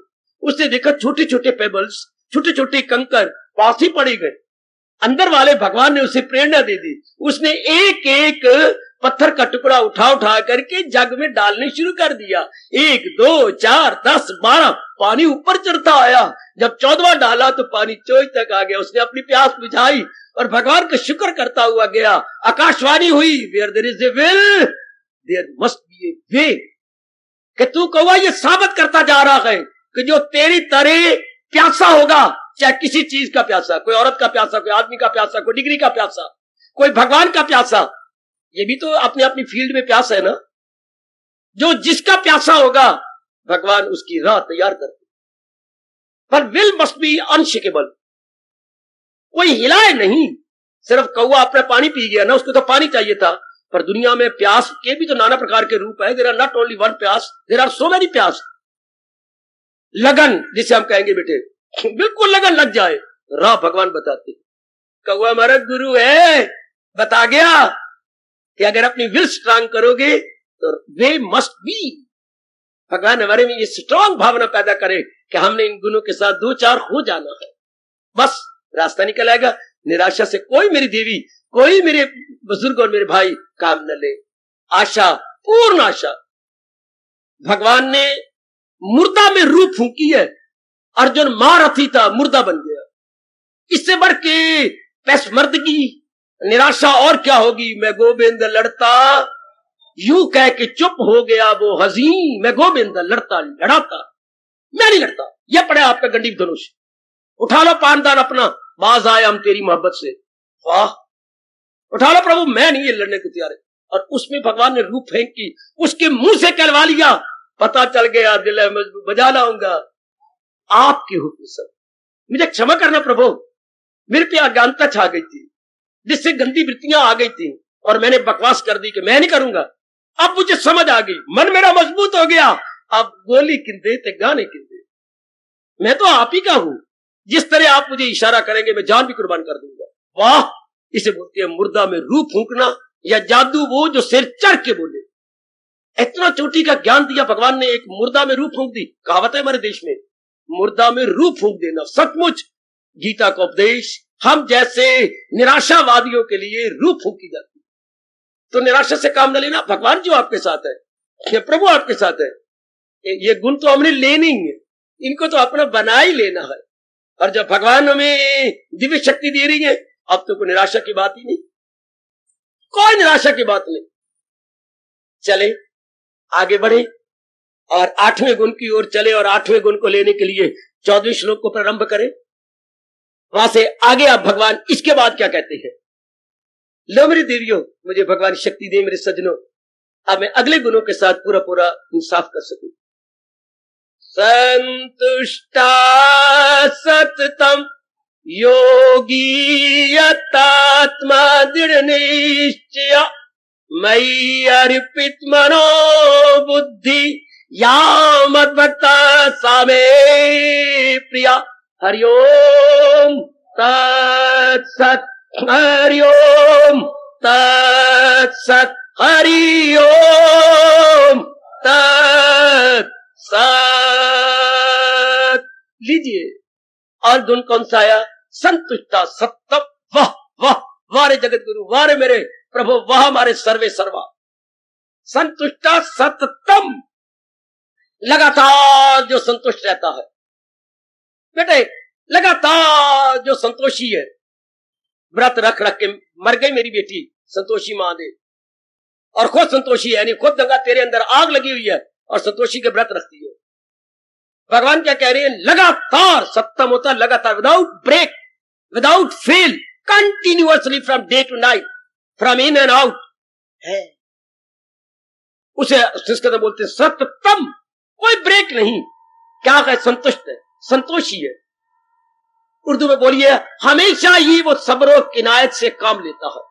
उसने देखा छोटे छोटे पेबल्स, छोटे छोटे कंकर पास ही पड़े गए। अंदर वाले भगवान ने उसे प्रेरणा दे दी। उसने एक एक पत्थर का टुकड़ा उठा उठा करके जग में डालने शुरू कर दिया। 1 2 4 10 12 पानी ऊपर चढ़ता आया। जब 14वां डाला तो पानी चोंच तक आ गया। उसने अपनी प्यास बुझाई और भगवान का शुक्र करता हुआ गया। आकाशवाणी हुई, where there is a will there must be a way. कि तू कौवा ये साबित करता जा रहा है कि जो तेरी तरह प्यासा होगा, चाहे किसी चीज का प्यासा, कोई औरत का प्यासा, कोई आदमी का प्यासा, कोई डिग्री का प्यासा, कोई भगवान का प्यासा, ये भी तो अपने अपनी फील्ड में प्यासा है ना। जो जिसका प्यासा होगा भगवान उसकी राह तैयार करते, पर विल मस्ट बी अनशेकेबल। कोई हिलाए नहीं। सिर्फ कौवा अपना पानी पी गया ना, उसको तो पानी चाहिए था। पर दुनिया में प्यास के भी तो नाना प्रकार के रूप है। There are not only one प्यास, देयर आर सो मेनी प्यास। लगन जिसे हम कहेंगे बेटे, बिल्कुल लगन लग जाए, राह भगवान बताते। कौवा हमारा गुरु है, बता गया कि अगर अपनी विल स्ट्रांग करोगे तो वे मस्ट बी। भगवान हमारे में ये स्ट्रांग भावना पैदा करे कि हमने इन गुणों के साथ 2-4 हो जाना है, बस रास्ता निकल आएगा। निराशा से कोई मेरी देवी, कोई मेरे बुजुर्ग और मेरे भाई काम न ले। आशा, पूर्ण आशा। भगवान ने मुर्दा में रूह फूंकी है। अर्जुन महारथी था, मुर्दा बन गया। इससे बढ़ के पेशमर्दगी, निराशा और क्या होगी। मैं गोविंद लड़ता, यूं कह के चुप हो गया वो हज़ीं। मैं गोविंद लड़ता लड़ाता, मैं नहीं लड़ता। यह पड़े आपका गंडीव धनुष, उठा लो पानदान अपना, बाज आए हम तेरी मोहब्बत से। वाह, उठा लो प्रभु, मैं नहीं ये लड़ने को तैयार है। और उसमें भगवान ने रूह फेंकी, उसके मुंह से कहलवा लिया। पता चल गया, दिल है मजबूत, बजा लाऊंगा आपके हुक्म से। मुझे क्षमा करना प्रभु, मेरे पे अज्ञानता छा गई थी, जिससे गंदी वृत्तियां आ गई थी और मैंने बकवास कर दी कि मैं नहीं करूंगा। अब मुझे समझ आ गई, मन मेरा मजबूत हो गया। अब गोली किंदे ते गाने किंदे, मैं तो आप ही का हूं। जिस तरह आप मुझे इशारा करेंगे मैं जान भी कुर्बान कर दूंगा। वाह, इसे बोलते हैं मुर्दा में रूह फूंकना, या जादू वो जो सिर चढ़ के बोले। इतना चोटी का ज्ञान दिया भगवान ने, एक मुर्दा में रूह फूंक दी। कहावत है हमारे देश में, मुर्दा में रूह फूंक देना। सचमुच गीता का उपदेश हम जैसे निराशावादियों के लिए रूह फूंकी जाती। तो निराशा से काम न लेना। भगवान जो आपके साथ है, ये प्रभु आपके साथ है, ये गुण तो हमने लेने ही है, इनको तो अपना बना ही लेना है। और जब भगवान हमें दिव्य शक्ति दे रही है, अब तो कोई निराशा की बात ही नहीं, कोई निराशा की बात नहीं। चले आगे बढ़े और 8वें गुण की ओर चले और 8वें गुण को लेने के लिए 14वें श्लोक को प्रारंभ करें। वहां से आगे आप भगवान इसके बाद क्या कहते हैं। लो मेरे देवियों, मुझे भगवान शक्ति दे मेरे सज्जनों, अब मैं अगले गुणों के साथ पूरा पूरा इंसाफ कर सकूं। संतुष्टा सततम योगी यतात्मा दृढ़ निश्चय मयि अर्पित मनो बुद्धि या मद्भक्ता सा मे प्रिया। हरि ओम तत्सत, हरि ओम तत्सत, हरि ओम तत्सत। लीजिए, और गुण कौन सा आया? संतुष्टा सत्तम। वाह वाह वाह रे जगत गुरु, वाह रे मेरे प्रभु, वाह हमारे सर्वे सर्वा। संतुष्टा सततम, लगातार जो संतुष्ट रहता है। बेटे लगातार जो संतोषी है, व्रत रख रख के मर गई मेरी बेटी संतोषी मां दे, और खुद संतोषी है, यानी खुद गंगा तेरे अंदर आग लगी हुई है और संतोषी के व्रत रखती है। भगवान क्या कह रहे हैं? लगातार, सत्तम होता लगातार, without break, without fail, continuously from day to night, from in and out है। उसे संस्कृत में बोलते हैं सततम, कोई ब्रेक नहीं। क्या है? संतुष्ट है, संतोषी है। उर्दू में बोलिए, हमेशा ही वो सबरो किनायत से काम लेता है।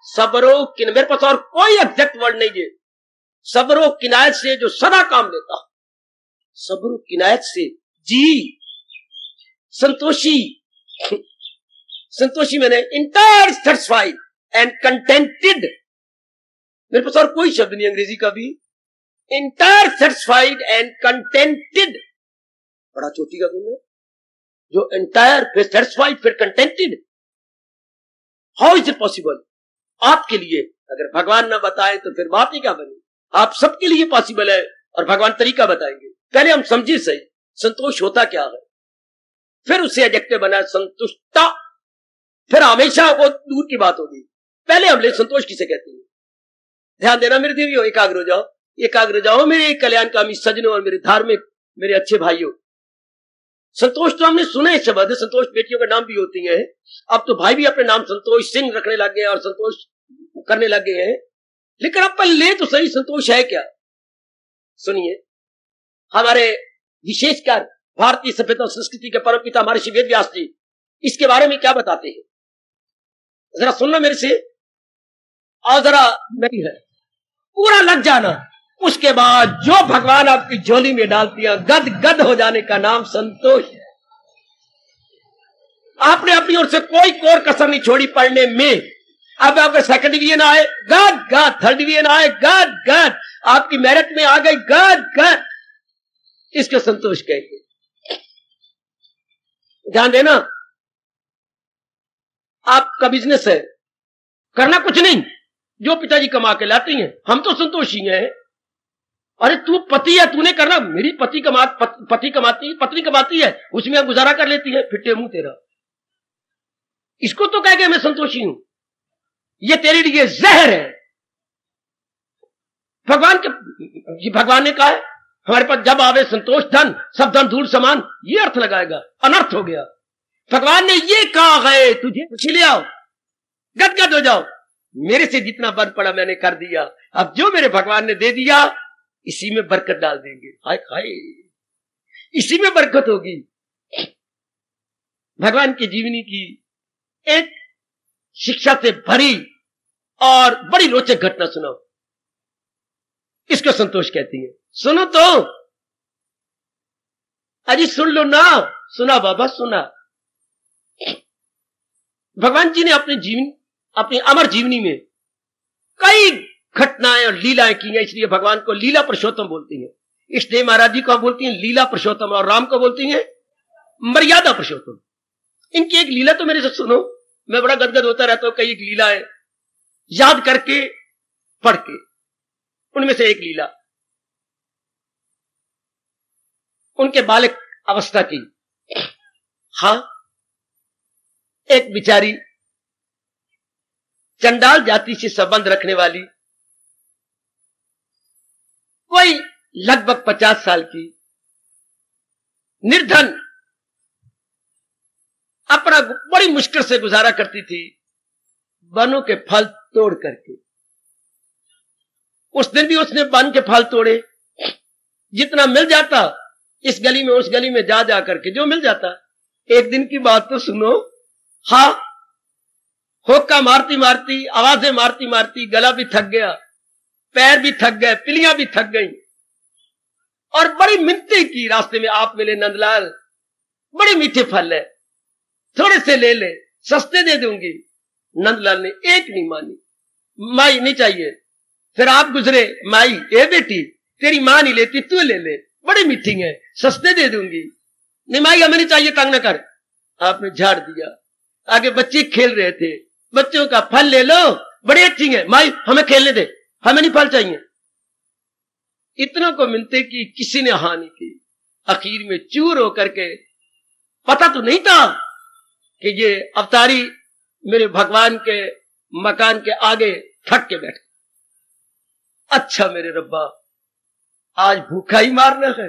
सबरो किनायत, मेरे पास और कोई एग्जैक्ट वर्ड नहीं है। सबरो किनायत से जो सदा काम लेता है, सबरो किनायत से जी, संतोषी। संतोषी मैंने इंटायर सेटिस्फाइड एंड कंटेंटेड, मेरे पास और कोई शब्द नहीं अंग्रेजी का भी। इंटायर सेटिस्फाइड एंड कंटेंटेड, बड़ा चोटी का गुण है, जो एंटायर फिर सेटिस्फाइड फिर contented. How is it possible? आपके लिए अगर भगवान ना बताए तो फिर बात ही क्या बनी। आप सबके लिए पॉसिबल है और भगवान तरीका बताएंगे। पहले हम समझिए सही संतोष होता क्या है, फिर उससे एडजेक्टिव बना संतुष्टा, फिर हमेशा वो दूर की बात होगी। पहले हम ले संतोष किसे कहते हैं। ध्यान देना मेरे देवियों, एकाग्र हो जाओ, एकाग्र हो जाओ मेरे कल्याणकामी सज्जनों और मेरे धार्मिक मेरे अच्छे भाइयों। संतोष तो हमने सुने शब्द, संतोष बेटियों का नाम भी होती है। अब तो भाई भी अपने नाम संतोष सिंह रखने लग गए और संतोष करने लग गए हैं। लेकिन अब ले तो सही, संतोष है क्या? सुनिए, हमारे विशेषकर भारतीय सभ्यता और संस्कृति के परम पिता महर्षि वेद व्यास जी इसके बारे में क्या बताते हैं, जरा सुनना मेरे से, और जरा नहीं है पूरा लग जाना। उसके बाद जो भगवान आपकी झोली में डालती है, गद गद हो जाने का नाम संतोष है। आपने अपनी ओर से कोई कोर कसर नहीं छोड़ी पढ़ने में। अब अगर सेकंड डिवीजन आए गद गद, थर्ड डिवीजन आए गद गद, आपकी मेरिट में आ गई गद गद, इसको संतोष कहेंगे। ध्यान देना, आपका बिजनेस है, करना कुछ नहीं, जो पिताजी कमा के लाती हैं, हम तो संतोषी हैं। अरे तू पति है, तूने करना, मेरी पति पत्नी कमाती है, उसमें हम गुजारा कर लेती है, फिट्टे मुंह तेरा। इसको तो कह के मैं संतोषी हूं, ये तेरे लिए जहर है। भगवान ने कहा है हमारे पास जब आवे संतोष धन, सब धन धूल समान, ये अर्थ लगाएगा, अनर्थ हो गया। भगवान ने ये कहा है तुझे कुछ ले आओ, गदगद हो जाओ, मेरे से जितना बन पड़ा मैंने कर दिया, अब जो मेरे भगवान ने दे दिया इसी में बरकत डाल देंगे। हाय हाय, इसी में बरकत होगी। भगवान की जीवनी की एक शिक्षा से भरी और बड़ी रोचक घटना सुनाओ, इसको संतोष कहती है। सुनो तो, अजी सुन लो ना। सुना बाबा सुना। भगवान जी ने अपनी अमर जीवनी में कई घटनाएं और लीलाएं की हैं, इसलिए भगवान को लीला पुरुषोत्तम बोलती हैं। इसलिए महाराज जी को बोलती हैं लीला पुरुषोत्तम, और राम को बोलती हैं मर्यादा पुरुषोत्तम। इनकी एक लीला तो मेरे से सुनो, मैं बड़ा गदगद होता रहता हूं। कई एक लीला है याद करके पढ़ के, उनमें से एक लीला उनके बालक अवस्था की। हाँ, एक बिचारी चंडाल जाति से संबंध रखने वाली कोई लगभग 50 साल की, निर्धन, अपना बड़ी मुश्किल से गुजारा करती थी वनों के फल तोड़ करके। उस दिन भी उसने वन के फल तोड़े, जितना मिल जाता इस गली में उस गली में जा जा करके जो मिल जाता। एक दिन की बात तो सुनो, हाँ, होक्का मारती मारती, आवाजें मारती मारती, गला भी थक गया, पैर भी थक गए, पिलियां भी थक गई, और बड़ी मिन्नतें की रास्ते में, आप मिले नंदलाल, बड़े मीठे फल है, थोड़े से ले ले, सस्ते दे दूंगी। नंदलाल ने एक नहीं मानी, माई नहीं चाहिए। फिर आप गुजरे, माई, ए बेटी, तेरी मां नहीं लेती, तू ले ले, बड़ी मीठी है, सस्ते दे दूंगी। नहीं माई, हमें नहीं चाहिए, तंग न कर। आपने झाड़ दिया। आगे बच्चे खेल रहे थे, बच्चों का फल ले लो, बड़ी अच्छी है, माई हमें खेलने दे, हमें नहीं फल चाहिए। इतना को मिलते कि किसी ने हानि की। आखिर में चूर होकर के, पता तो नहीं था कि ये अवतारी मेरे भगवान के मकान के आगे थक के बैठे। अच्छा मेरे रब्बा, आज भूखा ही मारना है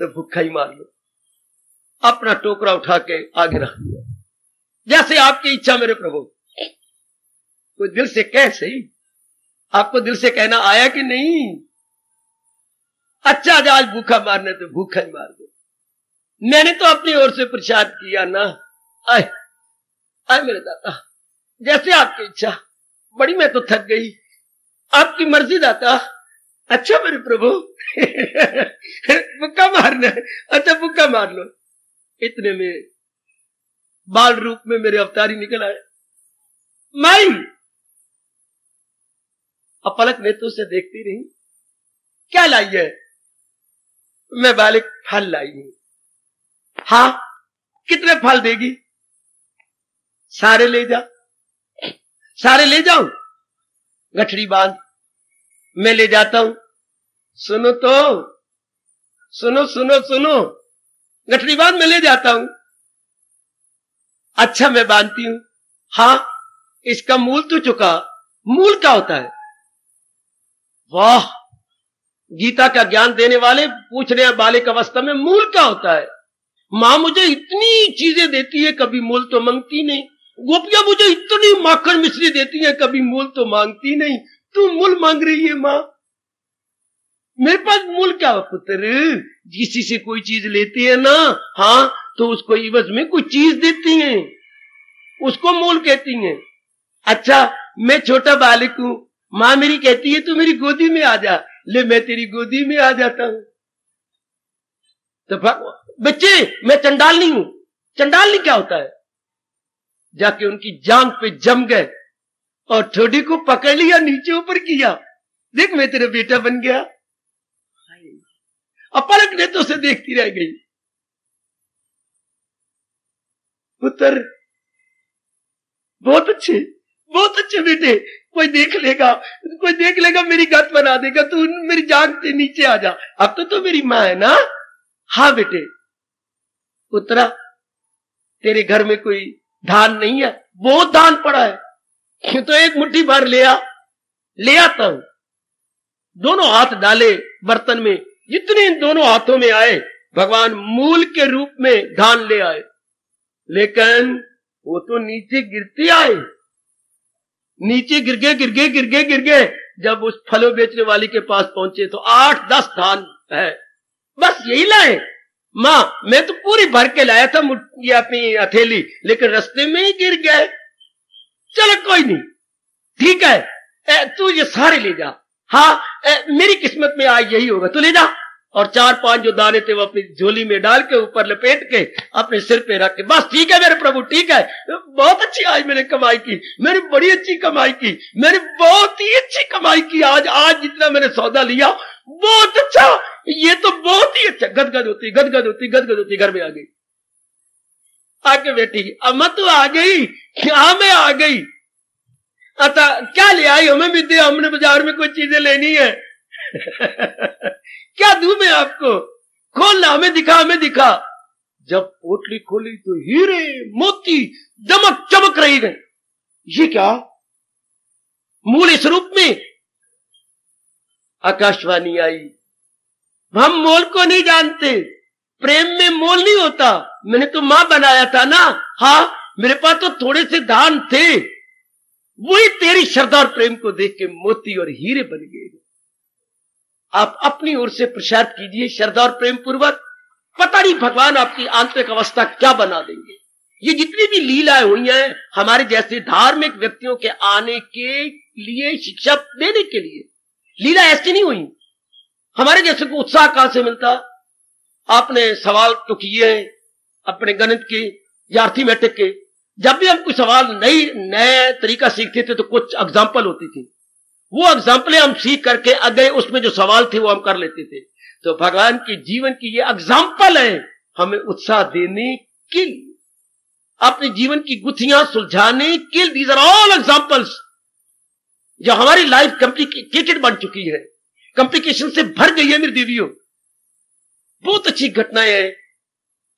तो भूखा ही मार लो। अपना टोकरा उठा के आगे रख दिया, जैसे आपकी इच्छा मेरे प्रभु। कोई दिल से कह सही, आपको दिल से कहना आया कि नहीं? अच्छा आज भूखा मारने तो भूखा ही मार दो। मैंने तो अपनी ओर से प्रसाद किया ना। आए आए मेरे दाता, जैसे आपकी इच्छा। बड़ी मैं तो थक गई, आपकी मर्जी दाता। अच्छा मेरे प्रभु भूखा मारना है, अच्छा भूखा मार लो। इतने में बाल रूप में मेरे अवतारी निकल आए। माई, अब पलक नेत्रों से देखती रही, क्या लाई है? मैं बालिक फल लाई हूं। हाँ, कितने फल देगी? सारे ले जा। सारे ले जाऊं? गठड़ी बांध, मैं ले जाता हूं। सुनो तो, सुनो सुनो सुनो, गठड़ी बांध, मैं ले जाता हूं। अच्छा मैं बांधती हूं। हाँ, इसका मूल तो चुका। मूल क्या होता है? वाह, गीता का ज्ञान देने वाले पूछ रहे हैं बालिक अवस्था में मूल क्या होता है। मां मुझे इतनी चीजें देती है, कभी मूल तो मांगती नहीं। गोपियां मुझे इतनी माखन मिश्री देती है, कभी मूल तो मांगती नहीं। तू मूल मांग रही है मां? मेरे पास मूल क्या है पुत्र? किसी से कोई चीज लेती है ना, हाँ, तो उसको इवज में कोई चीज देती है, उसको मूल कहती है। अच्छा मैं छोटा बालिक हूं, मां मेरी कहती है तू मेरी गोदी में आ जा, ले मैं तेरी गोदी में आ जाता हूं। तो बच्चे, मैं चंडालनी हूं। चंडालनी क्या होता है? जाके उनकी जांग पे जम गए और ठोडी को पकड़ लिया, नीचे ऊपर किया, देख मैं तेरा बेटा बन गया। अब पलक नेत्रों से देखती रह गई। पुत्र बहुत अच्छे बेटे, कोई देख लेगा मेरी गत बना देगा, तू मेरी जांग से नीचे आ जा। अब तो मेरी मां है ना। हाँ बेटे। पुत्रा, तेरे घर में कोई धान नहीं है? बहुत धान पड़ा है, तो एक मुट्ठी भर ले आता हूं। दोनों हाथ डाले बर्तन में, जितने इन दोनों हाथों में आए भगवान मूल के रूप में धान ले आए, लेकिन वो तो नीचे गिरते आए, नीचे गिर गए। जब उस फलों बेचने वाली के पास पहुंचे तो 8-10 धान है, बस यही लाए। मां, मैं तो पूरी भर के लाया था ये अपनी हथेली, लेकिन रास्ते में ही गिर गए। चलो कोई नहीं, ठीक है, तू ये सारे ले जा। हाँ, मेरी किस्मत में आज यही होगा, तू ले जा। और 4-5 जो दाने थे वो अपनी झोली में डाल के ऊपर लपेट के अपने सिर पे रख के, बस ठीक है मेरे प्रभु, ठीक है, बहुत अच्छी आज मैंने कमाई की, मैंने बड़ी अच्छी कमाई की, मैंने बहुत ही अच्छी कमाई की आज जितना मैंने सौदा लिया बहुत अच्छा, ये तो बहुत ही अच्छा। गदगद होती घर में आ गई। आके बेटी, अम्मा तू आ गई? हाँ मैं आ गई। अच्छा क्या ले आई? हमें भी दे, हमने बाजार में कोई चीजें लेनी है। क्या दूं मैं आपको? खोल ला, हमें दिखा। जब पोटली खोली तो हीरे मोती दमक चमक रही गई। ये क्या? मूल इस रूप में। आकाशवाणी आई, हम मोल को नहीं जानते, प्रेम में मोल नहीं होता। मैंने तो मां बनाया था ना, हाँ मेरे पास तो थोड़े से दान थे, वही तेरी श्रद्धा और प्रेम को देख के मोती और हीरे बन गए। आप अपनी ओर से प्रसाद कीजिए श्रद्धा और प्रेम पूर्वक, पता नहीं भगवान आपकी आंतरिक अवस्था क्या बना देंगे। ये जितनी भी लीलाएं हुई हैं हमारे जैसे धार्मिक व्यक्तियों के आने के लिए, शिक्षा देने के लिए, लीला ऐसी नहीं हुई। हमारे जैसे को उत्साह कहां से मिलता। आपने सवाल तो किए हैं अपने गणित के या अर्थमेटिक के, जब भी हम कोई सवाल नए तरीका सीखते थे तो कुछ एग्जाम्पल होती थी, वो एग्जाम्पलें हम सीख करके अगले उसमें जो सवाल थे वो हम कर लेते थे। तो भगवान के जीवन की ये एग्जाम्पल है हमें उत्साह देने के लिए, अपने जीवन की गुत्थियां सुलझाने के लिए। दीज आर ऑल एग्जाम्पल्स जो हमारी लाइफ कॉम्प्लिकेटेड बन चुकी है, कॉम्प्लिकेशन से भर गई है मेरी देवियों। बहुत अच्छी घटनाएं हैं।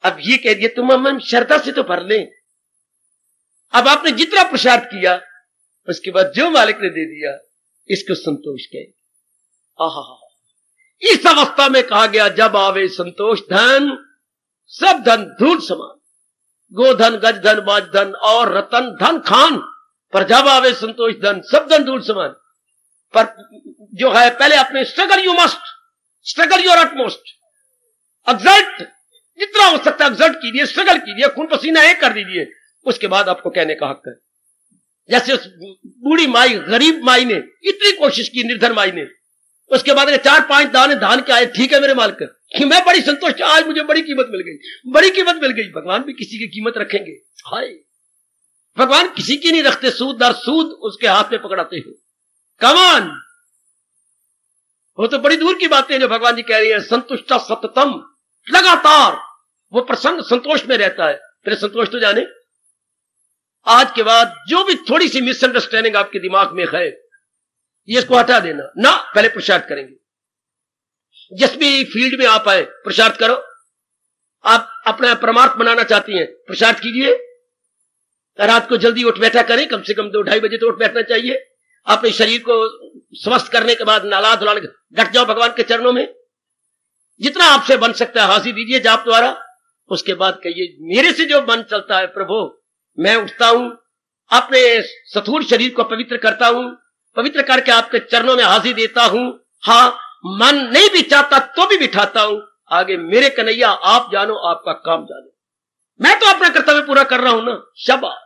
अब ये कह दिया तुम हम श्रद्धा से तो भर लें। अब आपने जितना प्रसाद किया उसके बाद जो मालिक ने दे दिया इसको संतोष कहेंगे। आहा, इस अवस्था में कहा गया जब आवे संतोष धन सब धन धूल समान, गोधन गज धन बाज धन और रतन धन खान, पर जब आवे संतोष धन सब धन धूल समान। पर जो है पहले अपने struggle, you must struggle your utmost, exert जितना हो सकता है एक्सर्ट कीजिए, स्ट्रगल कीजिए, खून पसीना एक कर दीजिए, उसके बाद आपको कहने का हक है। जैसे उस बूढ़ी माई, गरीब माई ने इतनी कोशिश की, निर्धन माई ने, उसके बाद 4-5 दाने धान के आए, ठीक है मेरे मालिक कि मैं बड़ी संतुष्ट, आज मुझे बड़ी कीमत मिल गई, बड़ी कीमत मिल गई। भगवान भी किसी की कीमत रखेंगे? हाय, भगवान किसी की नहीं रखते, सूद दर सूद उसके हाथ में पकड़ाते हैं। कमान, वो तो बड़ी दूर की बातें जो भगवान जी कह रही है। संतुष्ट सततम, लगातार वो प्रसन्न संतोष में रहता है। फिर संतोष तो जाने, आज के बाद जो भी थोड़ी सी मिसअंडरस्टैंडिंग आपके दिमाग में है ये इसको हटा देना ना। पहले प्रसाद करेंगे। जिस भी फील्ड में आप आए प्रसाद करो। आप अपना परमार्थ बनाना चाहती हैं, प्रसाद कीजिए। रात को जल्दी उठ बैठा करें, कम से कम 2-2:30 बजे तो उठ बैठना चाहिए। अपने शरीर को स्वस्थ करने के बाद नला धुला डट जाओ भगवान के चरणों में। जितना आपसे बन सकता है हाजिर दीजिए जाप द्वारा। उसके बाद कहिए मेरे से जो मन चलता है प्रभु, मैं उठता हूं, अपने स्थूल शरीर को पवित्र करता हूं, पवित्र करके आपके चरणों में हाजिर देता हूं। हाँ, मन नहीं भी चाहता तो भी बिठाता हूं। आगे मेरे कन्हैया आप जानो, आपका काम जानो, मैं तो अपना कर्तव्य पूरा कर रहा हूं ना, शाबाश।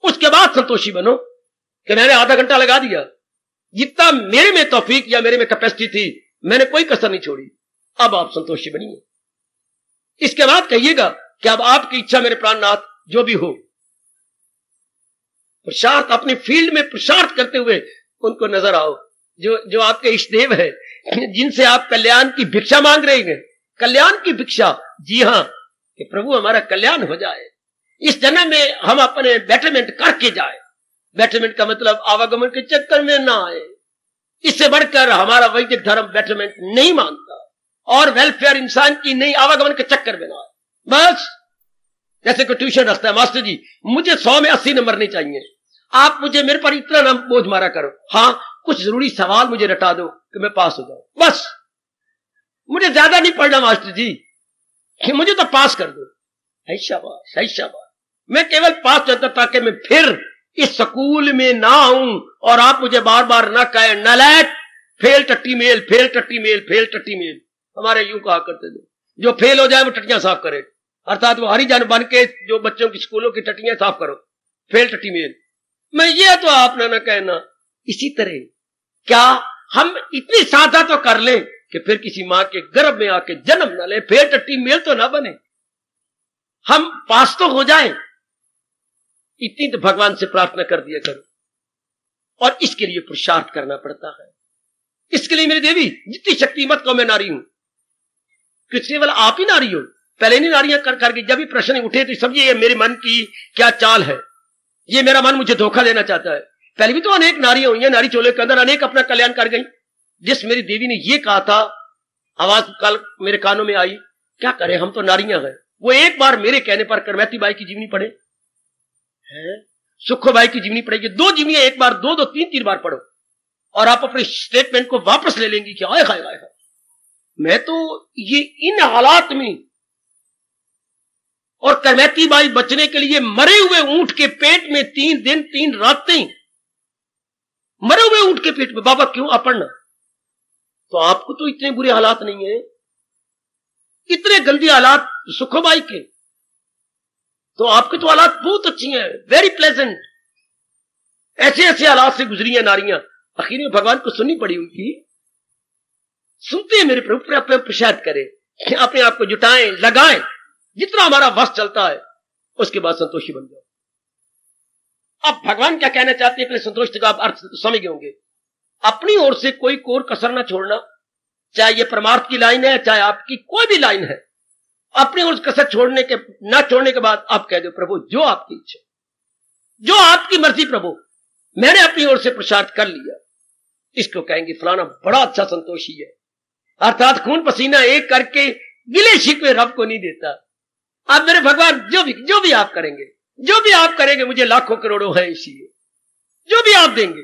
उसके बाद संतोषी बनो कि मैंने आधा घंटा लगा दिया, जितना मेरे में तौफीक या मेरे में कैपेसिटी थी मैंने कोई कसर नहीं छोड़ी। अब आप संतोषी बनिए। इसके बाद कहिएगा कि अब आपकी इच्छा मेरे प्राणनाथ जो भी हो। पुरुषार्थ अपनी फील्ड में पुरुषार्थ करते हुए उनको नजर आओ जो आपके इष्ट देव है, जिनसे आप कल्याण की भिक्षा मांग रहे हैं। कल्याण की भिक्षा, जी हां, कि प्रभु हमारा कल्याण हो जाए, इस जन्म में हम अपने बेटरमेंट करके जाए। बेटरमेंट का मतलब आवागमन के चक्कर में ना आए। इससे बढ़कर हमारा वैदिक धर्म बेटरमेंट नहीं मानता, और वेलफेयर इंसान की नहीं, आवागमन के चक्कर में ना आए। बस जैसे कोई ट्यूशन रखता है, मास्टर जी मुझे 100 में 80 नंबर नहीं चाहिए, आप मुझे मेरे पर इतना ना बोझ मारा करो, हाँ कुछ जरूरी सवाल मुझे रटा दो कि मैं पास हो जाऊं, बस मुझे ज्यादा नहीं पढ़ना मास्टर जी, मुझे तो पास कर दो। शाबाश, शाबाश। मैं केवल पास चाहता ताकि मैं फिर इस स्कूल में ना आऊं और आप मुझे बार बार ना कहें नालायक, फेल टट्टी मेल, फेल टट्टी मेल, फेल टट्टी मेल। हमारे यूं कहा करते थे, जो फेल हो जाए वो टट्टियां साफ करे, अर्थात वो हरिजन बन के जो बच्चों की स्कूलों की टट्टियां साफ करो, फेल टट्टी मेल। मैं ये तो आपने ना कहना। इसी तरह क्या हम इतनी साधा तो कर लें कि फिर किसी मां के गर्भ में आके जन्म ना ले, फेल टट्टी मेल तो ना बने, हम पास तो हो जाएं। इतनी तो भगवान से प्रार्थना कर दिया करो। और इसके लिए पुरुषार्थ करना पड़ता है। इसके लिए मेरी देवी जितनी शक्ति मत को मैं नारी हूं, केवल आप ही नारी हो, पहले नहीं नारियां कर करके जब भी प्रश्न उठे तो समझिए ये मेरे मन की क्या चाल है, ये मेरा मन मुझे धोखा देना चाहता है। पहले भी तो अनेक नारियां हुई हैं, नारी चोले के अंदर अनेक अपना कल्याण कर गई। जिस मेरी देवी ने ये कहा था, आवाज कल मेरे कानों में आई, क्या करें हम तो नारियां हैं। वो एक बार मेरे कहने पर करमैती बाई की जीवनी पढ़े, सुखो बाई की जीवनी पढ़ेगी, 2 जीवनियां एक बार, 2-2, 3-3 बार पढ़ो और आप अपने स्टेटमेंट को वापस ले लेंगी कि हाय हाय हाय, मैं तो ये इन हालात में, और करवैती बाई बचने के लिए मरे हुए ऊंट के पेट में 3 दिन 3 रातें, मरे हुए ऊंट के पेट में, बाबा क्यों अपड़ना? तो आपको तो इतने बुरे हालात नहीं है, इतने गंदे हालात सुखोबाई के, तो आपके तो हालात बहुत अच्छी हैं, वेरी प्लेजेंट। ऐसे ऐसे हालात से गुजरी हैं नारियां, आखिर में भगवान को सुननी पड़ी उनकी। सुनते हैं मेरे प्रभु, अपने प्रसाद करें, अपने आप को जुटाएं, लगाएं, जितना हमारा वश चलता है, उसके बाद संतोषी बन जाओ। अब भगवान क्या कहना चाहते हैं, संतोष का आप अर्थ समझ गए होंगे। अपनी ओर से कोई कोर कसर ना छोड़ना, चाहे ये परमार्थ की लाइन है, चाहे आपकी कोई भी लाइन है, अपनी ओर से कसर छोड़ने के ना छोड़ने के बाद आप कह दो प्रभु जो आपकी इच्छा, जो आपकी मर्जी प्रभु, मैंने अपनी ओर से प्रसाद कर लिया। इसको कहेंगे फलाना बड़ा अच्छा संतोषी है, अर्थात खून पसीना एक करके गिले शिकवे रब को नहीं देता। आप मेरे भगवान जो भी आप करेंगे, जो भी आप करेंगे, मुझे लाखों करोड़ों है, इसीलिए जो भी आप देंगे,